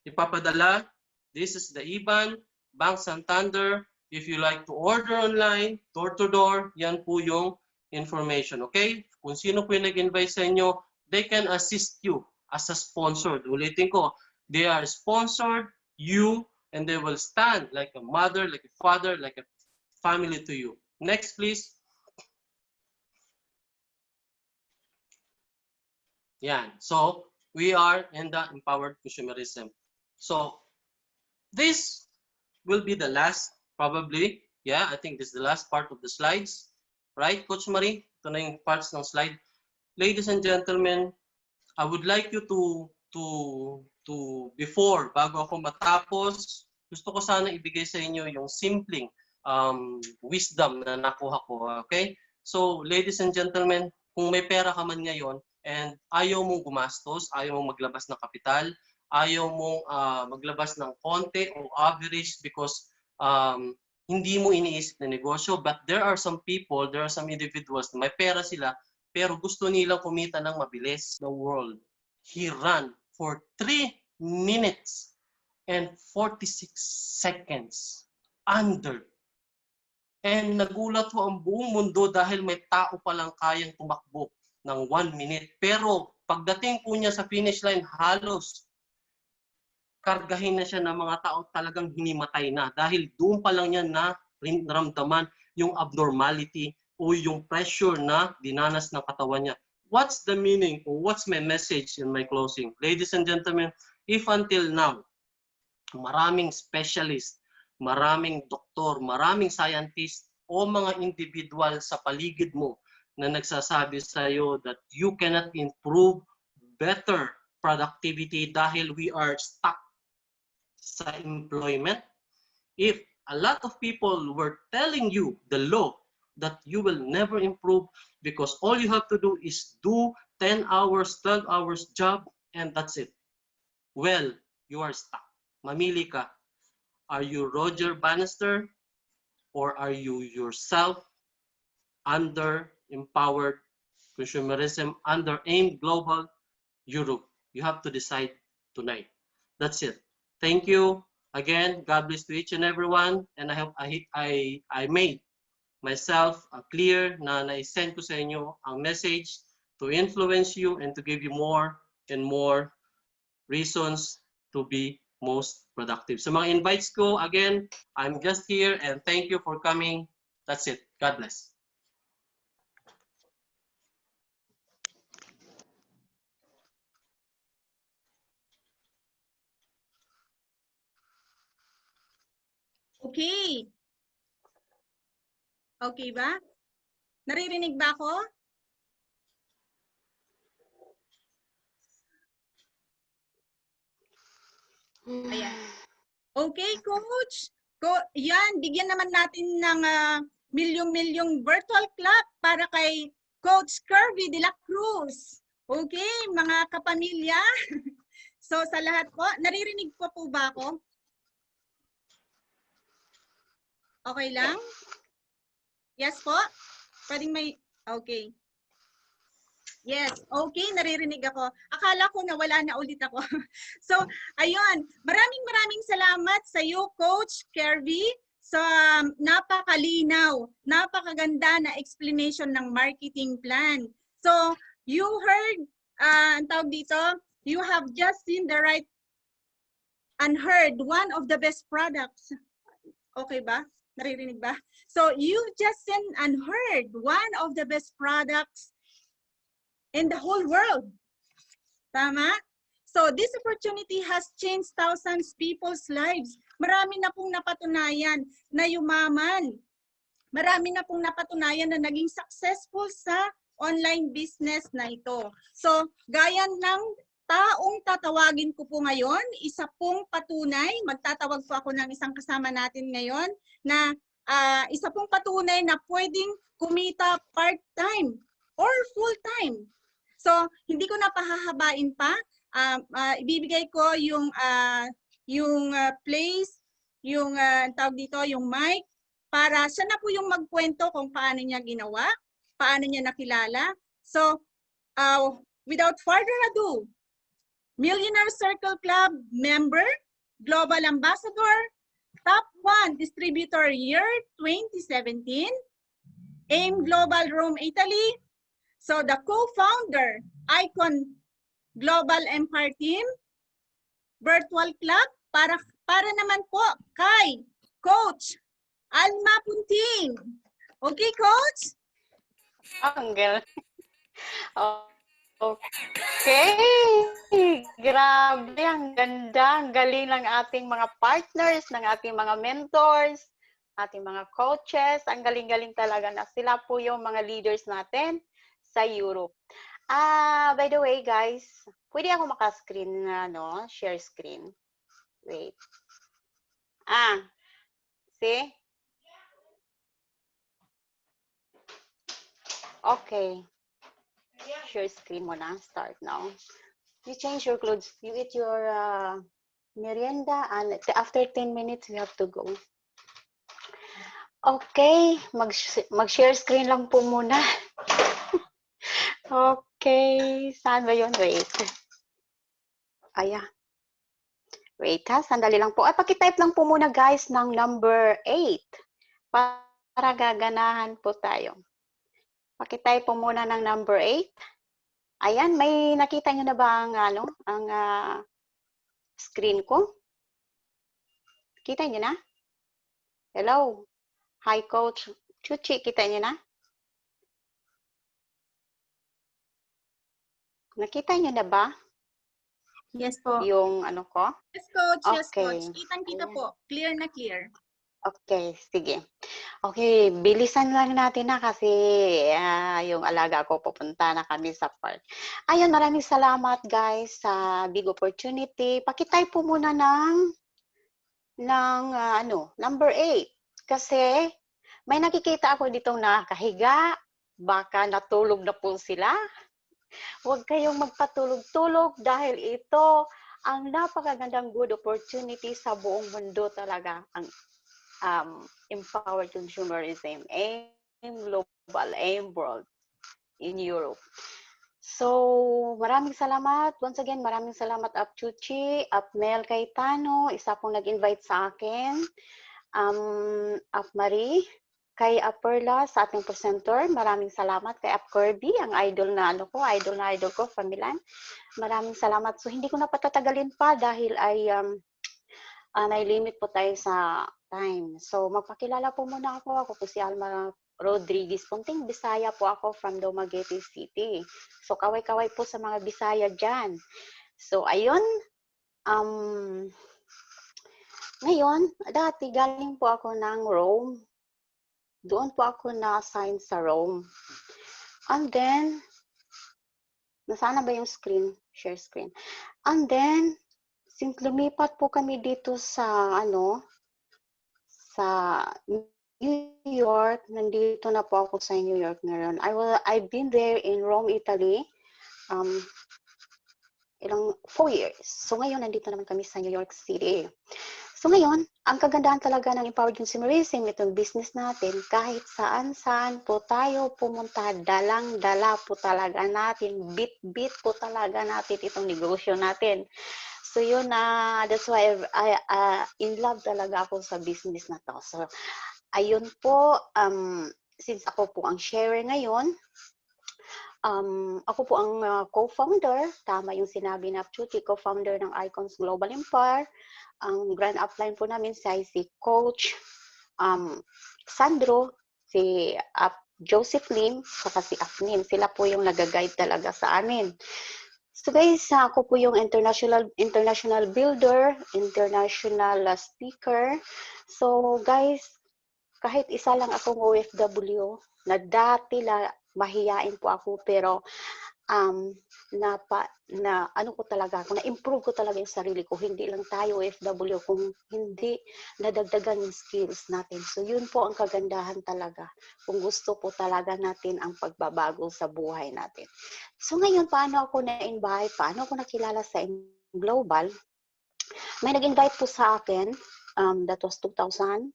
ipapadala. This is the IBAN, Bank Santander. If you like to order online, door-to-door, yan po yung information. Okay? Kung sino po yung nag-invite sa inyo, they can assist you as a sponsor. Ulitin ko, they are sponsored, you, and they will stand like a mother, like a father, like a family to you. Next, please. Yan. So, we are in the empowered consumerism. So, this will be the last, probably. Yeah, I think this is the last part of the slides. Right, Coach Marie? Ito na yung parts ng slide. Ladies and gentlemen, I would like you before, bago ako matapos, gusto ko sana ibigay sa inyo yung simpleng wisdom na nakuha ko. Okay? So, ladies and gentlemen, kung may pera ka man ngayon and ayaw mong gumastos, ayaw mong maglabas ng kapital, ayaw mong maglabas ng konti o average because hindi mo iniisip na negosyo, but there are some people, there are some individuals na may pera sila, pero gusto nilang kumita ng mabilis. The world, he ran for 3 minutes and 46 seconds under. And nagulat po ang buong mundo dahil may tao palang kayang tumakbo ng 1 minute. Pero pagdating po niya sa finish line, halos kargahin na siya ng mga tao talagang hinimatay na. Dahil doon pa lang niya na naramdaman yung abnormality o yung pressure na dinanas ng katawan niya. What's the meaning or what's my message in my closing? Ladies and gentlemen, if until now, maraming specialist, maraming doktor, maraming scientist o mga individual sa paligid mo na nagsasabi sa iyo that you cannot improve better productivity dahil we are stuck sa employment. If a lot of people were telling you the law that you will never improve because all you have to do is do 10 hours, 12 hours job and that's it. Well, you are stuck. Mamili ka. Are you Roger Bannister or are you yourself under empowered consumerism, under AIM Global Europe? You have to decide tonight. That's it. Thank you. Again, God bless to each and everyone. And I hope I made myself clear na na-send ko sa inyo ang message to influence you and to give you more and more reasons to be most productive. So mga invites ko, again, I'm just here and thank you for coming. That's it. God bless. Okay. Okay ba? Naririnig ba ako? Ayan. Okay, Coach. Yan, bigyan naman natin ng milyong-milyong virtual clap para kay Coach Kirby de la Cruz. Okay, mga kapamilya. So sa lahat po, naririnig po ba ako? Okay lang? Yes po? Pwedeng may... Okay. Yes, okay, naririnig ako. Akala ko nawala na ulit ako. So, ayun. Maraming salamat sa iyo, Coach Kirby, sa napakalinaw, napakaganda na explanation ng marketing plan. So, you heard, ang tawag dito, you have just seen the right and heard one of the best products. Okay ba? Naririnig ba? So, you just seen and heard one of the best products in the whole world. Tama? So this opportunity has changed thousands people's lives. Marami na pong napatunayan na yumaman. Marami na pong napatunayan na naging successful sa online business na ito. So gaya ng taong tatawagin ko po ngayon, isa pong patunay, magtatawag po ako ng isang kasama natin ngayon na isa pong patunay na pwedeng kumita part-time or full-time. So, hindi ko na pahahabain pa. Ibibigay ko yung place, yung tawag dito, yung mic, para siya na po yung magkwento kung paano niya ginawa, paano niya nakilala. So, without further ado, Millionaire Circle Club member, Global Ambassador, Top 1 Distributor Year 2017, AIM Global Rome, Italy. So the co-founder, Icon Global Empire Team, Virtual Club, para naman po kay Coach Alma Punting. Okay, Coach? Ang galing. Okay. Grabe, ang ganda, ang galing ng ating mga partners, ng ating mga mentors, ating mga coaches. Ang galing-galing talaga na sila po yung mga leaders natin sa Europe. By the way, guys, pwede ako maka-screen na, no? Share screen. Wait. See? Okay. Share screen mo na. Start now. You change your clothes. You eat your merienda and after 10 minutes, you have to go. Okay. Mag-share screen lang po muna. Okay. Saan ba yun? Wait. Wait ha. Sandali lang po. Pakitype lang po muna guys ng number 8 para gaganahan po tayo. Pakitype po muna ng number 8. Ayan, may nakita nyo na ba ang screen ko? Kita nyo na? Hello? Hi, Coach Chuchi, kita nyo na? Nakita nyo na ba? Yes po. Yung ano ko? Yes, Coach. Yes, Okay. Coach. Kitang-kita po. Clear na clear. Okay, sige. Okay, bilisan lang natin na kasi yung alaga ko pupunta na kami sa park. Ayun, maraming salamat guys sa big opportunity. Pakitype po muna ng number 8. Kasi may nakikita ako ditong nakahiga, baka natulog na po sila. Huwag kayong magpatulog-tulog dahil ito ang napakagandang good opportunity sa buong mundo talaga. Ang empowered consumerism, AIM Global, AIM World in Europe. So, maraming salamat. Once again, maraming salamat Ap Chuchi, Ap Mel Cayetano, isa pong nag-invite sa akin. Ap Marie, kay Ap Perla sa ating presenter. Maraming salamat kay Ap Kirby, ang idol na idol ko, Familan. Maraming salamat. So, hindi ko na patatagalin pa dahil ay may limit po tayo sa time. So, magpakilala po muna ako. Ako po si Alma Rodriguez Punting. Bisaya po ako from Dumaguete City. So, kaway-kaway po sa mga Bisaya dyan. So, ayun. Ngayon, dati galing po ako ng Rome. Doon po ako na-assign sa Rome. And then, nasaan na ba yung screen? Share screen. And then, since lumipat po kami dito sa sa New York, nandito na po ako sa New York ngayon. I've been there in Rome, Italy, 4 years. So ngayon, nandito naman kami sa New York City. So ngayon, ang kagandahan talaga ng Empowered Consumerism, itong business natin, kahit saan-saan po tayo pumunta, dalang-dala po talaga natin, bit-bit po talaga natin itong negosyo natin. So yun, that's why I in love talaga ako sa business na to. So ayun po, since ako po ang sharer ngayon, ako po ang co-founder, tama yung sinabi na Chuchi, co-founder ng Icons Global Empire. Ang grand upline po namin si Coach Sandro, si Joseph Lim, saka si Afnin. Sila po yung nag-guide talaga sa amin. So guys, ako po yung international builder, international speaker. So guys, kahit isa lang akong OFW, na dati mahiyain po ako, pero na-improve ko talaga yung sarili ko. Hindi lang tayo OFW kung hindi nadagdagan yung skills natin. So yun po ang kagandahan talaga kung gusto po talaga natin ang pagbabago sa buhay natin. So ngayon, paano ako na-invite? Paano ako nakilala sa Global? May nag-invite po sa akin, that was 2013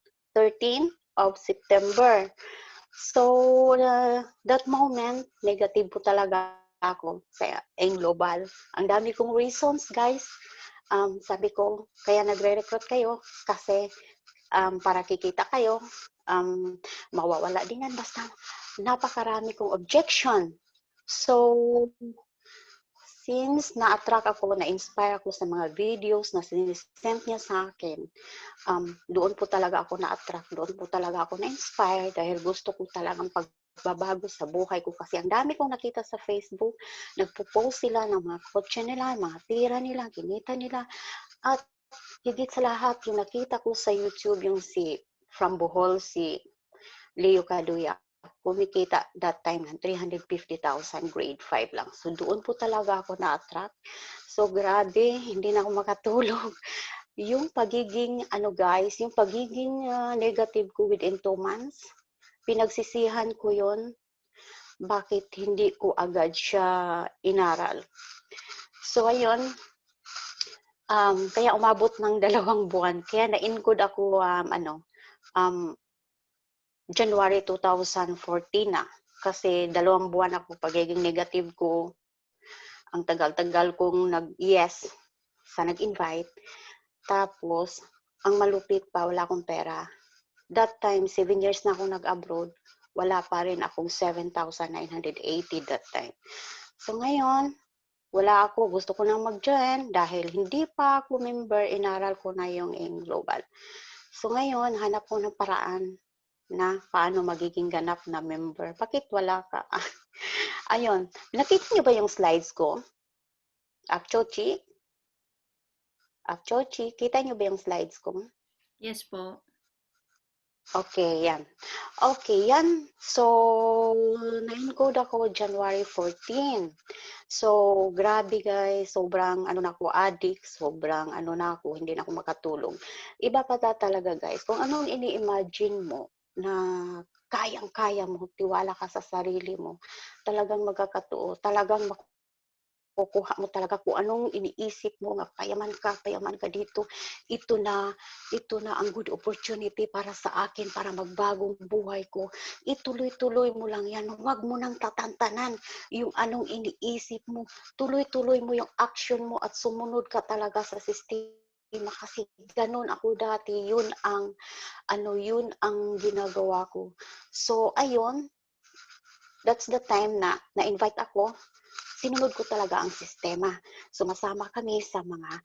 of September. So, that moment, negative po talaga ako sa Global. Ang dami kong reasons, guys. Sabi ko, kaya nagre-recruit kayo kasi para kikita kayo, mawawala din yan. Basta napakarami kong objection. So, since na-attract ako, na-inspire ako sa mga videos na sinisend niya sa akin, doon po talaga ako na-attract, doon po talaga ako na-inspire dahil gusto ko talagang magbabago sa buhay ko kasi ang dami kong nakita sa Facebook, nagpo-post sila ng mga kotse nila, mga tira nila, kinita nila, at higit sa lahat yung nakita ko sa YouTube yung from Bohol, si Leo Caduya, kumikita that time ng 350,000 grade 5 lang. So doon po talaga ako na-attract. So grabe, hindi na ako makatulog. Yung pagiging, guys, yung pagiging negative ko within 2 months, pinagsisihan ko yon bakit hindi ko agad siya inaral. So ayun, kaya umabot ng 2 buwan. Kaya na-encode ako, January 2014 na. Kasi 2 buwan ako pagiging negative ko. Ang tagal-tagal kong nag-yes sa nag-invite. Tapos, ang malupit pa, wala akong pera. That time, 7 years na ako nag-abroad. Wala pa rin akong 7,980 that time. So ngayon, wala ako. Gusto ko nang mag-join dahil hindi pa ako member, inaral ko na yung Global. So ngayon, hanap ko ng paraan na paano magiging ganap na member. Bakit wala ka? Ayun. Nakita niyo ba yung slides ko? Apchochi? Apchochi, kita niyo ba yung slides ko? Yes po. Okay, yan. Okay, yan. So, na-encode ako January 14. So, grabe guys, sobrang na ako, addict, sobrang na ako, hindi na ako makatulog. Iba pa talaga guys, kung anong ini-imagine mo na kayang-kaya mo, tiwala ka sa sarili mo, talagang magkakatuo, talagang kukuha mo talaga kung anong iniisip mo nga payaman ka dito. Ito na ang good opportunity para sa akin, para magbagong buhay ko. Ituloy-tuloy mo lang yan. Huwag mo nang tatantanan yung anong iniisip mo. Tuloy-tuloy mo yung action mo at sumunod ka talaga sa sistema kasi ganun ako dati. Yun ang ginagawa ko. So, ayun, that's the time na na-invite ako. Sinunod ko talaga ang sistema. Sumasama kami sa mga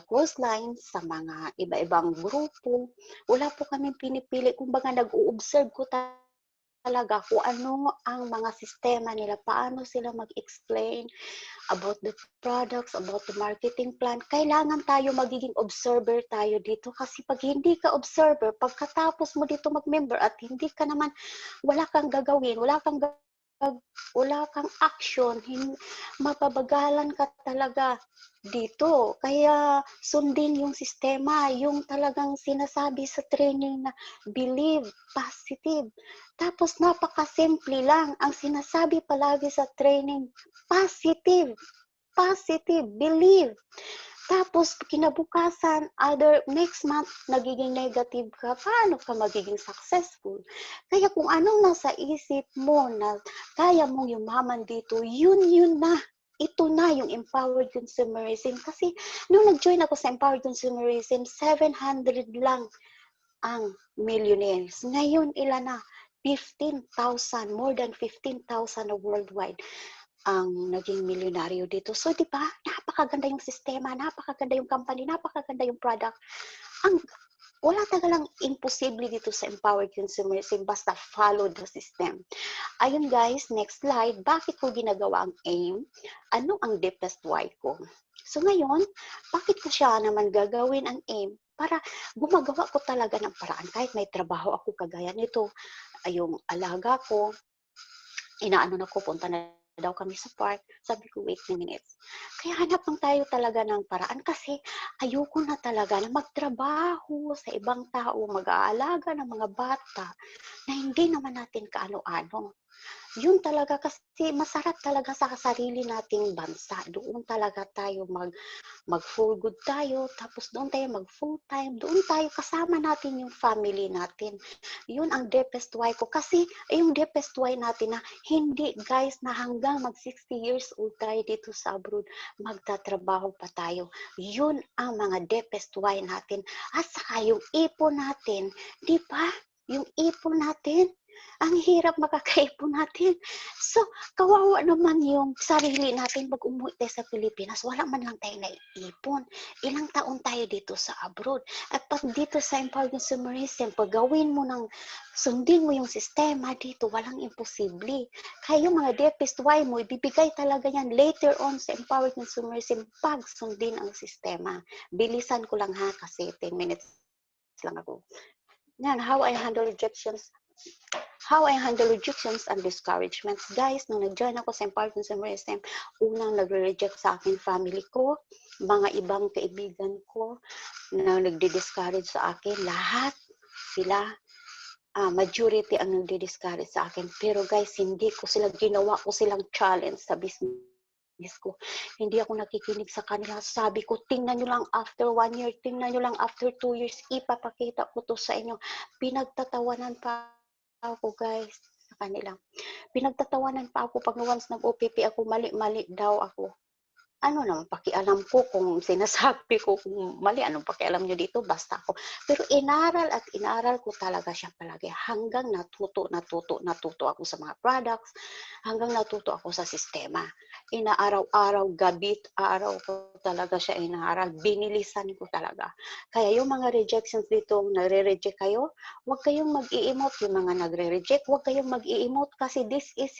course lines, sa mga iba-ibang grupo. Wala po kami pinipili. Kumbaga nag-o-observe ko talaga kung ano ang mga sistema nila, paano sila mag-explain about the products, about the marketing plan. Kailangan tayo magiging observer tayo dito kasi pag hindi ka observer, pagkatapos mo dito mag-member at hindi ka naman, wala kang gagawin, wala kang action, mapabagalan ka talaga dito. Kaya sundin yung sistema, yung talagang sinasabi sa training na believe, positive. Tapos napaka-simple lang. Ang sinasabi palagi sa training, positive, believe. Tapos, kinabukasan, next month, nagiging negative ka, paano ka magiging successful? Kaya kung anong nasa isip mo na kaya mong yumaman dito, yun na. Ito na yung empowered consumerism. Kasi, nung nag-join ako sa empowered consumerism, 700 lang ang millionaires. Ngayon, ilan na? 15,000, more than 15,000 worldwide ang naging milyonaryo dito. So, di ba? Napakaganda yung sistema, napakaganda yung company, napakaganda yung product. Wala talagang imposible dito sa empowered consumerism, basta follow the system. Ayun guys, next slide. Bakit ko ginagawa ang AIM? Ano ang deepest why ko? So ngayon, bakit ko siya naman gagawin ang AIM? Para gumagawa ko talaga ng paraan. Kahit may trabaho ako kagaya nito, yung alaga ko, inaano na ko, punta na daw kami sa park. Sabi ko, wait a minute. Kaya hanap lang tayo talaga ng paraan kasi ayoko na talaga na magtrabaho sa ibang tao, mag-aalaga ng mga bata na hindi naman natin kaano-ano. Yun talaga kasi masarap talaga sa sarili nating bansa. Doon talaga tayo mag-full good tayo, tapos doon tayo mag-full time, doon tayo kasama natin yung family natin. Yun ang deepest why ko. Kasi yung deepest why natin na hindi guys na hanggang mag 60 years old tayo dito sa abroad, magtatrabaho pa tayo. Yun ang mga deepest why natin. At saka yung ipon natin, di ba? Yung ipon natin, Ang hirap makakaipon natin. So, kawawa naman yung sarili natin pag umuwi tayo sa Pilipinas. Wala man lang tayo naiipon. Ilang taon tayo dito sa abroad. At pag dito sa Empowered Consumerism, pag gawin mo sundin mo yung sistema dito, walang imposible. Kaya yung mga DFSY mo, ibibigay talaga yan later on sa Empowered Consumerism pag sundin ang sistema. Bilisan ko lang ha, kasi 10 minutes lang ako. Yan, how I handle rejections and discouragements. Guys, nung nag-join ako sa Empowered Consumerism, unang nagre-reject sa akin family ko, mga ibang kaibigan ko na nagdi-discourage sa akin, lahat sila, majority ang nagdi-discourage sa akin. Pero guys, hindi ko sila ginawa ko silang challenge sa business ko. Hindi ako nakikinig sa kanila. Sabi ko, tingnan nyo lang after 1 year, tingnan nyo lang after 2 years, ipapakita ko to sa inyo. Pinagtatawanan pa ako, guys, sa kanila. Pinagtatawanan pa ako pag once nag-OPP ako, mali-mali daw ako. Ano naman, pakialam ko kung sinasabi ko kung mali, anong pakialam nyo dito, basta ako. Pero inaral ko talaga siya palagi hanggang natuto ako sa mga products, hanggang natuto ako sa sistema. Inaaraw-araw, araw ko talaga siya inaaral, binilisan ko talaga. Kaya yung mga rejections dito, nare-reject kayo, huwag kayong mag-i-emote. Yung mga nagre-reject, huwag kayong mag-i-emote kasi this is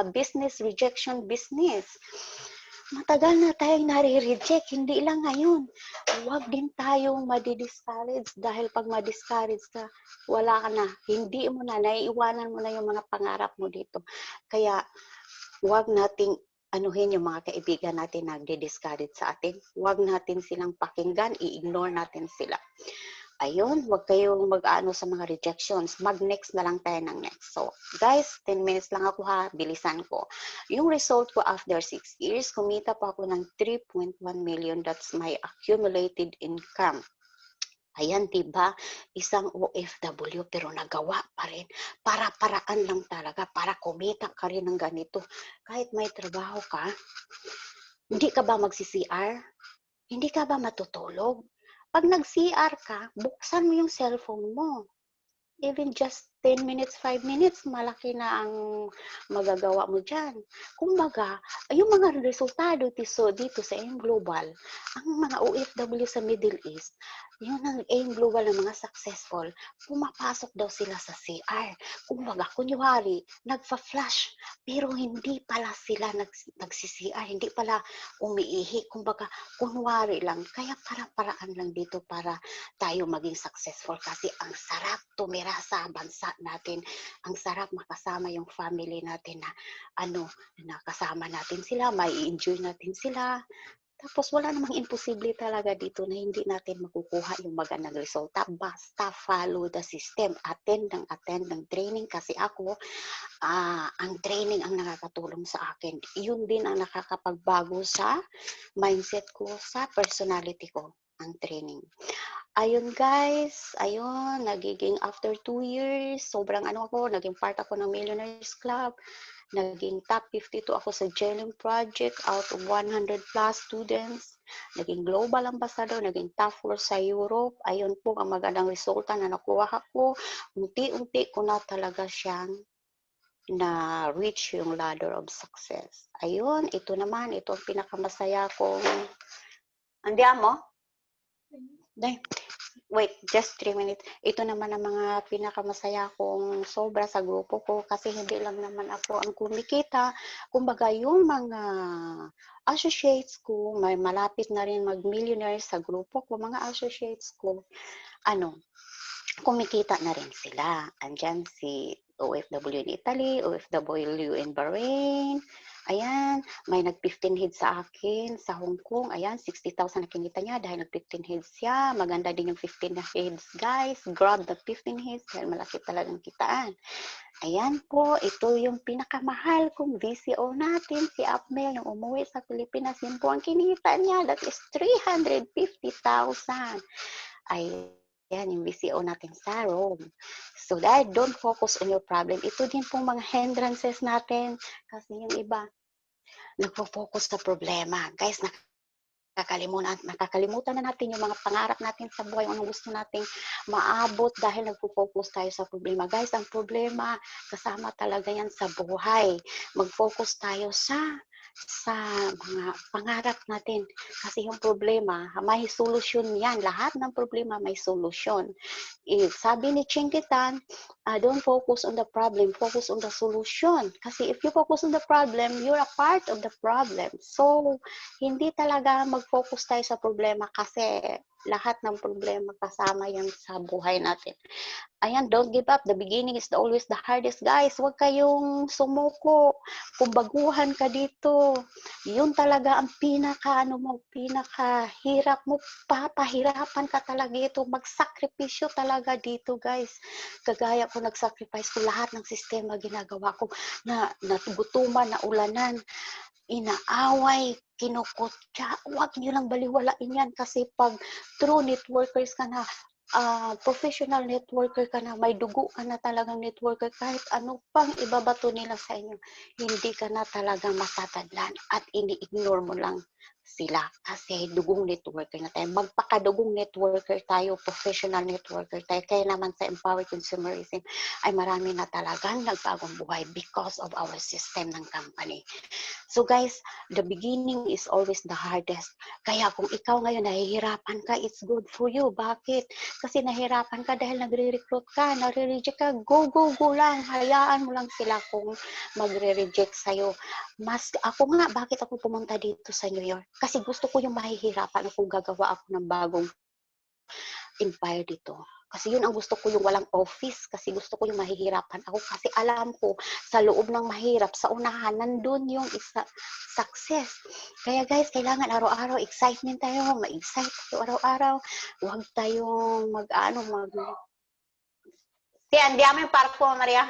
a business rejection business. Matagal na tayong nare-reject, hindi lang ngayon. Huwag din tayong madi-discourage dahil pag ma-discourage ka, wala ka na. Hindi mo na, naiiwanan mo na yung mga pangarap mo dito. Kaya, huwag nating anuhin yung mga kaibigan natin na nagdi-discourage sa atin. Huwag natin silang pakinggan, i-ignore natin sila. Ayun, huwag kayong mag-ano sa mga rejections. Mag-next na lang tayo ng next. So, guys, 10 minutes lang ako ha, bilisan ko. Yung result ko after 6 years, kumita pa ako ng 3.1 million. That's my accumulated income. Ayan, diba? Isang OFW pero nagawa pa rin. Para-paraan lang talaga, para kumita ka rin ng ganito. Kahit may trabaho ka, hindi ka ba magsi-CR? Hindi ka ba matutulog? Pag nag-CR ka, buksan mo yung cellphone mo. Even just 10 minutes, 5 minutes, malaki na ang magagawa mo dyan. Kumbaga, yung mga resultado dito sa AIM Global, ang mga OFW sa Middle East, yung AIM Global na mga successful, pumapasok daw sila sa CR. Kumbaga, kunyari, nagfa-flash, pero hindi pala sila nagsi-CR, hindi pala umiihi. Kumbaga, kunwari lang. Kaya para-paraan lang dito para tayo maging successful kasi ang sarap tumira sa bansa natin. Ang sarap makasama yung family natin na na kasama natin sila, may enjoy natin sila. Tapos wala namang imposible talaga dito na hindi natin makukuha yung magandang resulta. Basta follow the system. Attend ng training kasi ako, ang training ang nakakatulong sa akin. Yun din ang nakakapagbago sa mindset ko, sa personality ko, ang training. Ayun guys, ayun, nagiging after 2 years, sobrang naging part ako ng Millionaires Club, naging top 52 ako sa Jelling Project out of 100 plus students, naging global ambassador, naging top 4 sa Europe. Ayun po ang magandang resulta na nakuha ko. Unti-unti ko na talaga siyang na-reach yung ladder of success. Ayun, ito ang pinakamasaya kong, andiyan mo? Wait, just 3 minutes. Ito naman ang mga pinakamasaya kong sobra sa grupo ko kasi hindi lang naman ako ang kumikita. Kumbaga, yung mga associates ko, may malapit na rin mag-millionaire sa grupo ko, mga associates ko, kumikita na rin sila. Andyan si OFW in Italy, OFW in Bahrain. Ayan, may nag-15 heads sa akin sa Hong Kong. Ayan, 60,000 na kinita niya dahil nag-15 heads siya. Maganda din yung 15 heads, guys. Grab the 15 heads dahil malaki talagang kitaan. Ayan po, ito yung pinakamahal kong VCO natin, si Apmel, nung umuwi sa Pilipinas. Yun po ang kinita niya. That is 350,000. Ayan, yung VCO natin sa Rome. So, dahil don't focus on your problem. Ito din pong mga hindrances natin kasi yung iba, nagpo-focus sa problema. Guys, nakakalimutan na natin yung mga pangarap natin sa buhay, anong gusto nating maabot dahil nagpo-focus tayo sa problema. Guys, ang problema, kasama talaga yan sa buhay. Mag-focus tayo sa mga pangarap natin. Kasi yung problema, may solusyon yan. Lahat ng problema may solusyon. Sabi ni Chinkitan, don't focus on the problem, focus on the solution. Kasi if you focus on the problem, you're a part of the problem. So, hindi talaga mag-focus tayo sa problema kasi lahat ng problema kasama yan sa buhay natin. Ayan, don't give up. The beginning is always the hardest, guys. Huwag kayong sumuko. Kung baguhan ka dito, yun talaga ang pinakahirap mo. Papahirapan ka talaga ito. Magsakripisyo talaga dito, guys. Kagaya ko, nagsacrifice ko lahat ng sistema ginagawa ko na natugutuman, na ulanan, inaaway, kinukutya. Huwag nyo lang baliwalain yan kasi pag true networkers ka na, professional networker ka na, may dugo ka na talagang networker, kahit ano pang ibabato nila sa inyo, hindi ka na talaga matatadlan at ini-ignore mo lang sila kasi dugong networker na tayo. Magpakadugong networker tayo, professional networker tayo. Kaya naman sa Empowered Consumerism ay marami na talagang nagbagong buhay because of our system ng company. So guys, the beginning is always the hardest. Kaya kung ikaw ngayon nahihirapan ka, it's good for you. Bakit? Kasi nahihirapan ka dahil nagre-recruit ka, nare-reject ka, go lang. Hayaan mo lang sila kung magre-reject sa'yo. Ako nga, bakit ako pumunta dito sa New York? Kasi gusto ko yung mahihirapan kung gagawa ako ng bagong empire dito. Kasi yun ang gusto ko, yung walang office. Kasi gusto ko yung mahihirapan ako. Kasi alam ko, sa loob ng mahirap, sa unahan, nandun yung success. Kaya guys, kailangan araw-araw, excitement tayo. Ma-excite tayo araw-araw. Huwag tayong andiamo yung parko, Maria.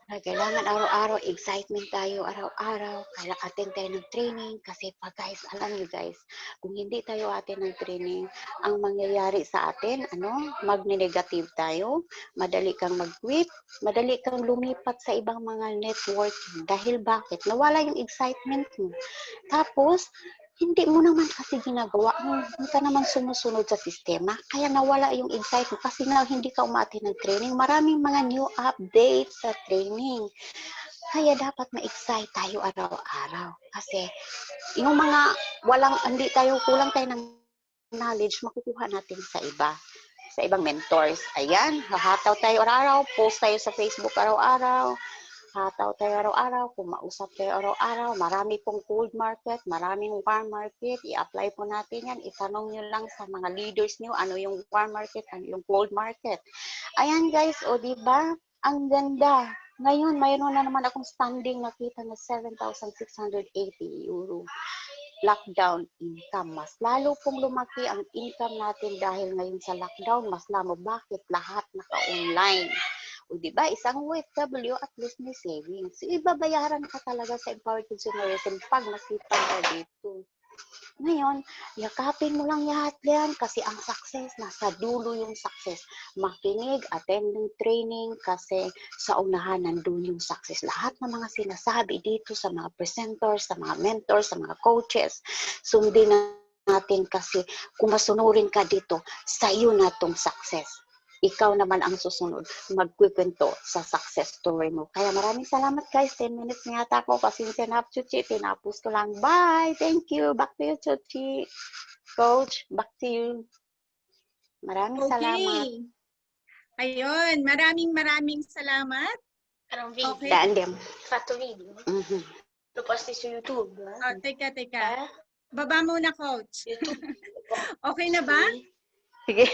Kailangan araw-araw, excitement tayo araw-araw, kaya attend tayo ng training kasi pag guys, alam niyo guys, kung hindi tayo attend ng training, ang mangyayari sa atin, magne-negative tayo, madali kang mag-quit, madali kang lumipat sa ibang mga networking. Dahil bakit? Nawala yung excitement mo. Tapos, hindi mo naman kasi ginagawa, hindi ka naman sumusunod sa sistema, kaya nawala yung excitement kasi hindi ka umaattend ng training. Maraming mga new updates sa training. Kaya dapat ma-excite tayo araw-araw. Kasi yung mga hindi tayo, kulang tayo ng knowledge, makukuha natin sa ibang mentors. Ayan, hahataw tayo araw-araw, post tayo sa Facebook araw-araw, hataw tayo araw-araw, kumausap tayo araw-araw, marami pong cold market, maraming warm market, i-apply po natin yan, itanong nyo lang sa mga leaders nyo, ano yung warm market, ano yung cold market. Ayan guys, o diba, ang ganda. Ngayon, mayroon na naman akong standing nakita na 7,680 euro. Lockdown income. Mas lalo pong lumaki ang income natin dahil ngayon sa lockdown, mas lalo. Bakit? Lahat naka-online. O diba, isang OFW at least may savings. Ibabayaran ka talaga sa Empowered Consumerism pag nakita ka dito. Ngayon, yakapin mo lang lahat yan kasi ang success, nasa dulo yung success. Makinig, attend ng training kasi sa unahan nandun yung success. Lahat ng mga sinasabi dito sa mga presenters, sa mga mentors, sa mga coaches, sundin natin kasi kung masunurin ka dito, sa iyo na tong success. Ikaw naman ang susunod, magkikwento sa success story mo. Kaya maraming salamat guys. 10 minutes nga ata ako. Pasensya na, Chuchi. Tinapos ko lang. Bye! Thank you. Back to you, Chuchi. Coach, back to you. Maraming salamat. Ayun, maraming salamat. Okay. Daan din. Fatto video? Lo posti su YouTube? Teka. Baba muna, Coach. YouTube. Okay na ba? Sige,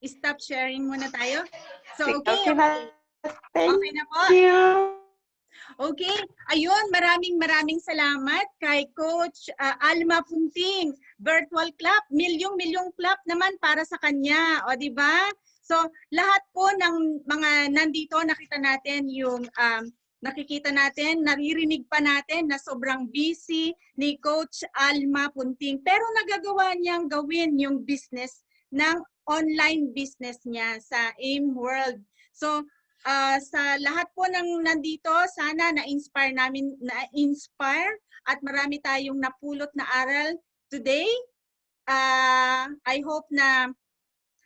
Stop sharing muna tayo. So, okay na. Okay na po? Thank you. Okay. Ayun, maraming salamat kay Coach Alma Punting. Virtual clap, milyong clap naman para sa kanya. O, di ba? So, lahat po ng mga nandito, nakita natin yung nakikita natin, naririnig pa natin na sobrang busy ni Coach Alma Punting. Pero nagagawa niyang gawin yung business ng online business niya sa AIM World. So, sa lahat po ng nandito, sana na-inspire at marami tayong napulot na aral today. I hope na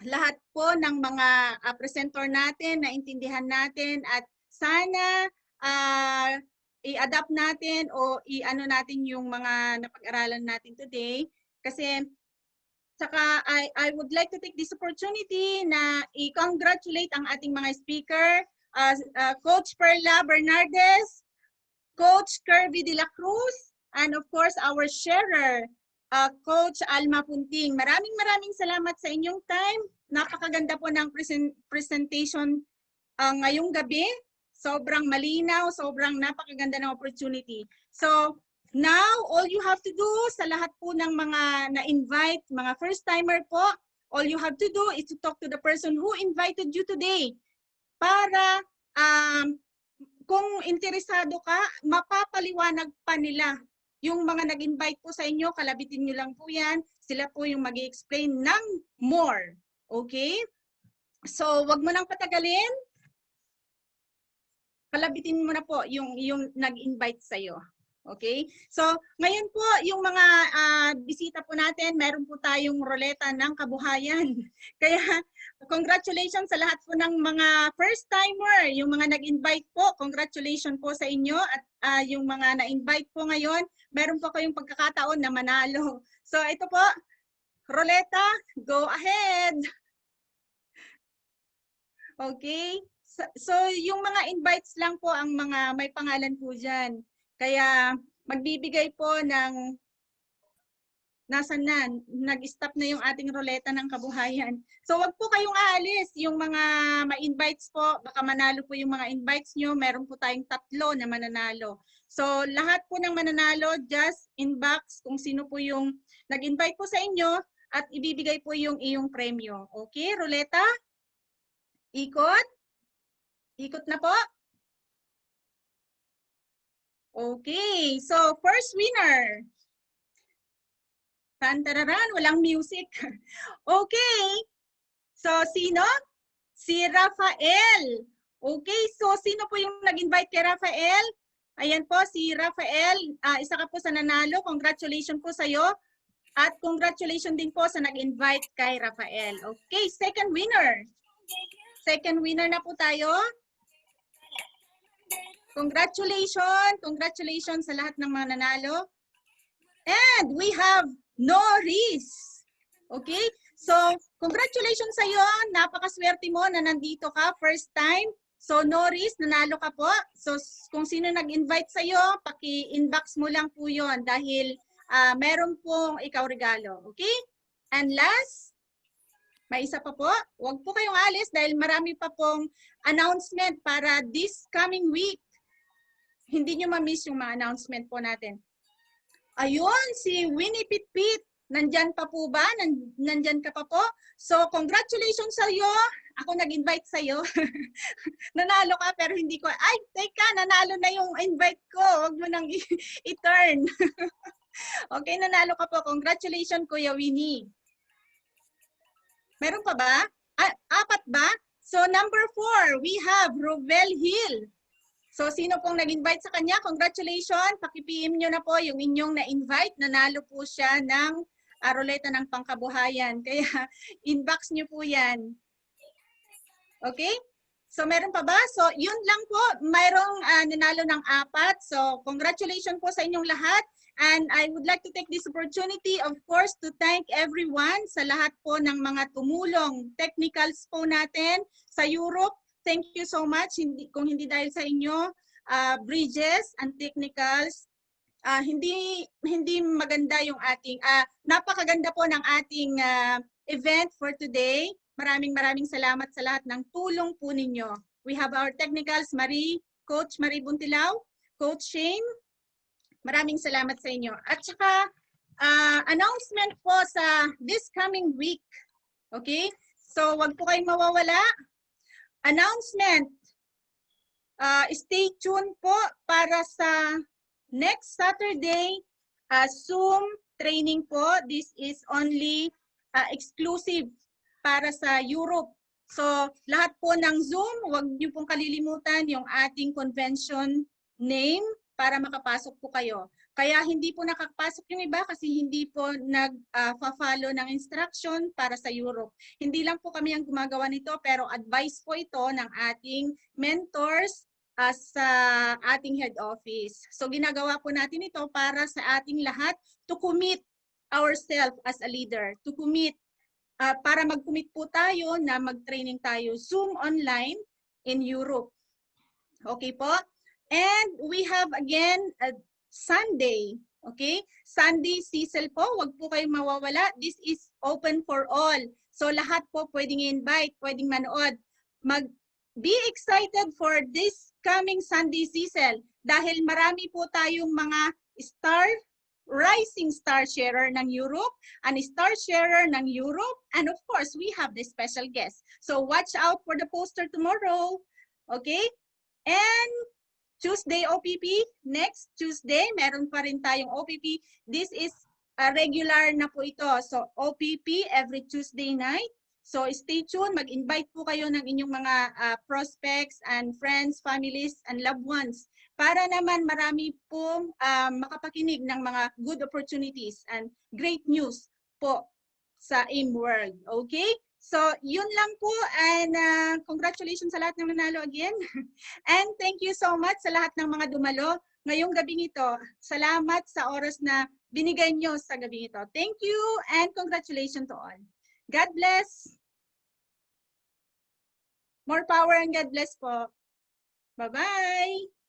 lahat po ng mga presenter natin, naintindihan natin at sana i-adapt natin o i-ano natin yung mga napag-aralan natin today. Kasi saka I would like to take this opportunity na i-congratulate ang ating mga speaker, Coach Perla Bernardes, Coach Kirby De La Cruz, and of course our sharer, Coach Alma Punting. Maraming salamat sa inyong time. Napakaganda po ng presentation ngayong gabi. Sobrang malinaw, sobrang napakaganda ng opportunity. So now, all you have to do sa lahat po ng mga na-invite, mga first-timer po, all you have to do is to talk to the person who invited you today para kung interesado ka, mapapaliwanag pa nila. Yung mga nag-invite po sa inyo, kalabitin nyo lang po yan. Sila po yung mag-i-explain ng more. Okay? So, wag mo nang patagalin. Kalabitin mo na po yung nag-invite sa'yo. Okay? So, ngayon po, yung mga bisita po natin, meron po tayong ruleta ng kabuhayan. Kaya, congratulations sa lahat po ng mga first-timer. Yung mga nag-invite po, congratulations po sa inyo. At yung mga na-invite po ngayon, meron po kayong pagkakataon na manalo. So, ito po, ruleta, go ahead. Okay? So, yung mga invites lang po ang mga may pangalan po dyan. Kaya magbibigay po ng nasan na, nag-stop na yung ating ruleta ng kabuhayan. So wag po kayong aalis, yung mga ma-invites po, baka manalo po yung mga invites nyo, meron po tayong 3 na mananalo. So lahat po ng mananalo, just inbox kung sino po yung nag-invite po sa inyo at ibibigay po yung iyong premyo. Okay, ruleta? Ikot? Ikot na po? Okay, so first winner. Tantararan, walang music. Okay, so sino? Si Rafael. Okay, so sino po yung nag-invite kay Rafael? Ayan po, si Rafael. Isa ka po sa nanalo. Congratulations po sa'yo. At congratulations din po sa nag-invite kay Rafael. Okay, second winner. Second winner na po tayo. Congratulations! Congratulations sa lahat ng mga nanalo. And we have Norris. Okay? So, congratulations sa iyo. Napakaswerte mo na nandito ka first time. So, Norris, nanalo ka po. So, kung sino nag-invite sa iyo, paki-inbox mo lang po yon dahil meron pong ikaw regalo. Okay? And last, may isa pa po. Huwag po kayong alis dahil marami pa pong announcement para this coming week. Hindi nyo ma-miss yung mga announcement po natin. Ayun, si Winnie Pitpit. Nandyan pa po ba? Nandyan ka pa po? So, congratulations sa iyo. Ako nag-invite sa iyo. Nanalo ka pero hindi ko. Ay, teka, nanalo na yung invite ko. Huwag mo nang i-turn. Okay, nanalo ka po. Congratulations, Kuya Winnie. Meron pa ba? 4 ba? So, number 4, we have Rovel Hill. So, sino pong nag-invite sa kanya? Congratulations. Paki-PM nyo na po yung inyong na-invite. Nanalo po siya ng ruleta ng pangkabuhayan. Kaya, inbox nyo po yan. Okay? So, meron pa ba? So, yun lang po. Mayroong nanalo ng 4. So, congratulations po sa inyong lahat. And I would like to take this opportunity, of course, to thank everyone sa lahat po ng mga tumulong technicals po natin sa Europe. Thank you so much. Kung hindi dahil sa inyo, Bridges and Technicals, hindi maganda yung ating, napakaganda po ng ating event for today. Maraming salamat sa lahat ng tulong po ninyo. We have our technicals, Coach Marie Buntilao, Coach Shane. Maraming salamat sa inyo. At saka, announcement po sa this coming week. Okay? So, wag po kayong mawawala. Announcement. Stay tuned po para sa next Saturday, Zoom training po. This is only exclusive para sa Europe. So, lahat po ng Zoom, huwag niyo pong kalilimutan yung ating convention name para makapasok po kayo. Kaya hindi po nakapasok yung iba kasi hindi po nag-follow ng instruction para sa Europe. Hindi lang po kami ang gumagawa nito, pero advice po ito ng ating mentors sa ating head office. So, ginagawa po natin ito para sa ating lahat to commit ourselves as a leader, to commit para mag-commit po tayo na mag-training tayo Zoom online in Europe. Okay po? And we have again Sunday. Okay? Sunday Cecil po, wag po kayong mawawala. This is open for all. So lahat po pwedeng invite, pwedeng manood. Be excited for this coming Sunday Cecil dahil marami po tayong mga rising star sharer ng Europe, and star sharer ng Europe, and of course, we have the special guest. So watch out for the poster tomorrow. Okay? And Tuesday OPP, next Tuesday, meron pa rin tayong OPP. This is a regular na po ito. So OPP every Tuesday night. So stay tuned, mag-invite po kayo ng inyong mga prospects and friends, families, and loved ones para naman marami po makapakinig ng mga good opportunities and great news po sa AIM World. Okay? So yun lang po, and congratulations sa lahat ng nanalo again. And thank you so much sa lahat ng mga dumalo ngayong gabing ito. Salamat sa oras na binigay nyo sa gabing ito. Thank you and congratulations to all. God bless. More power and God bless po. Bye-bye.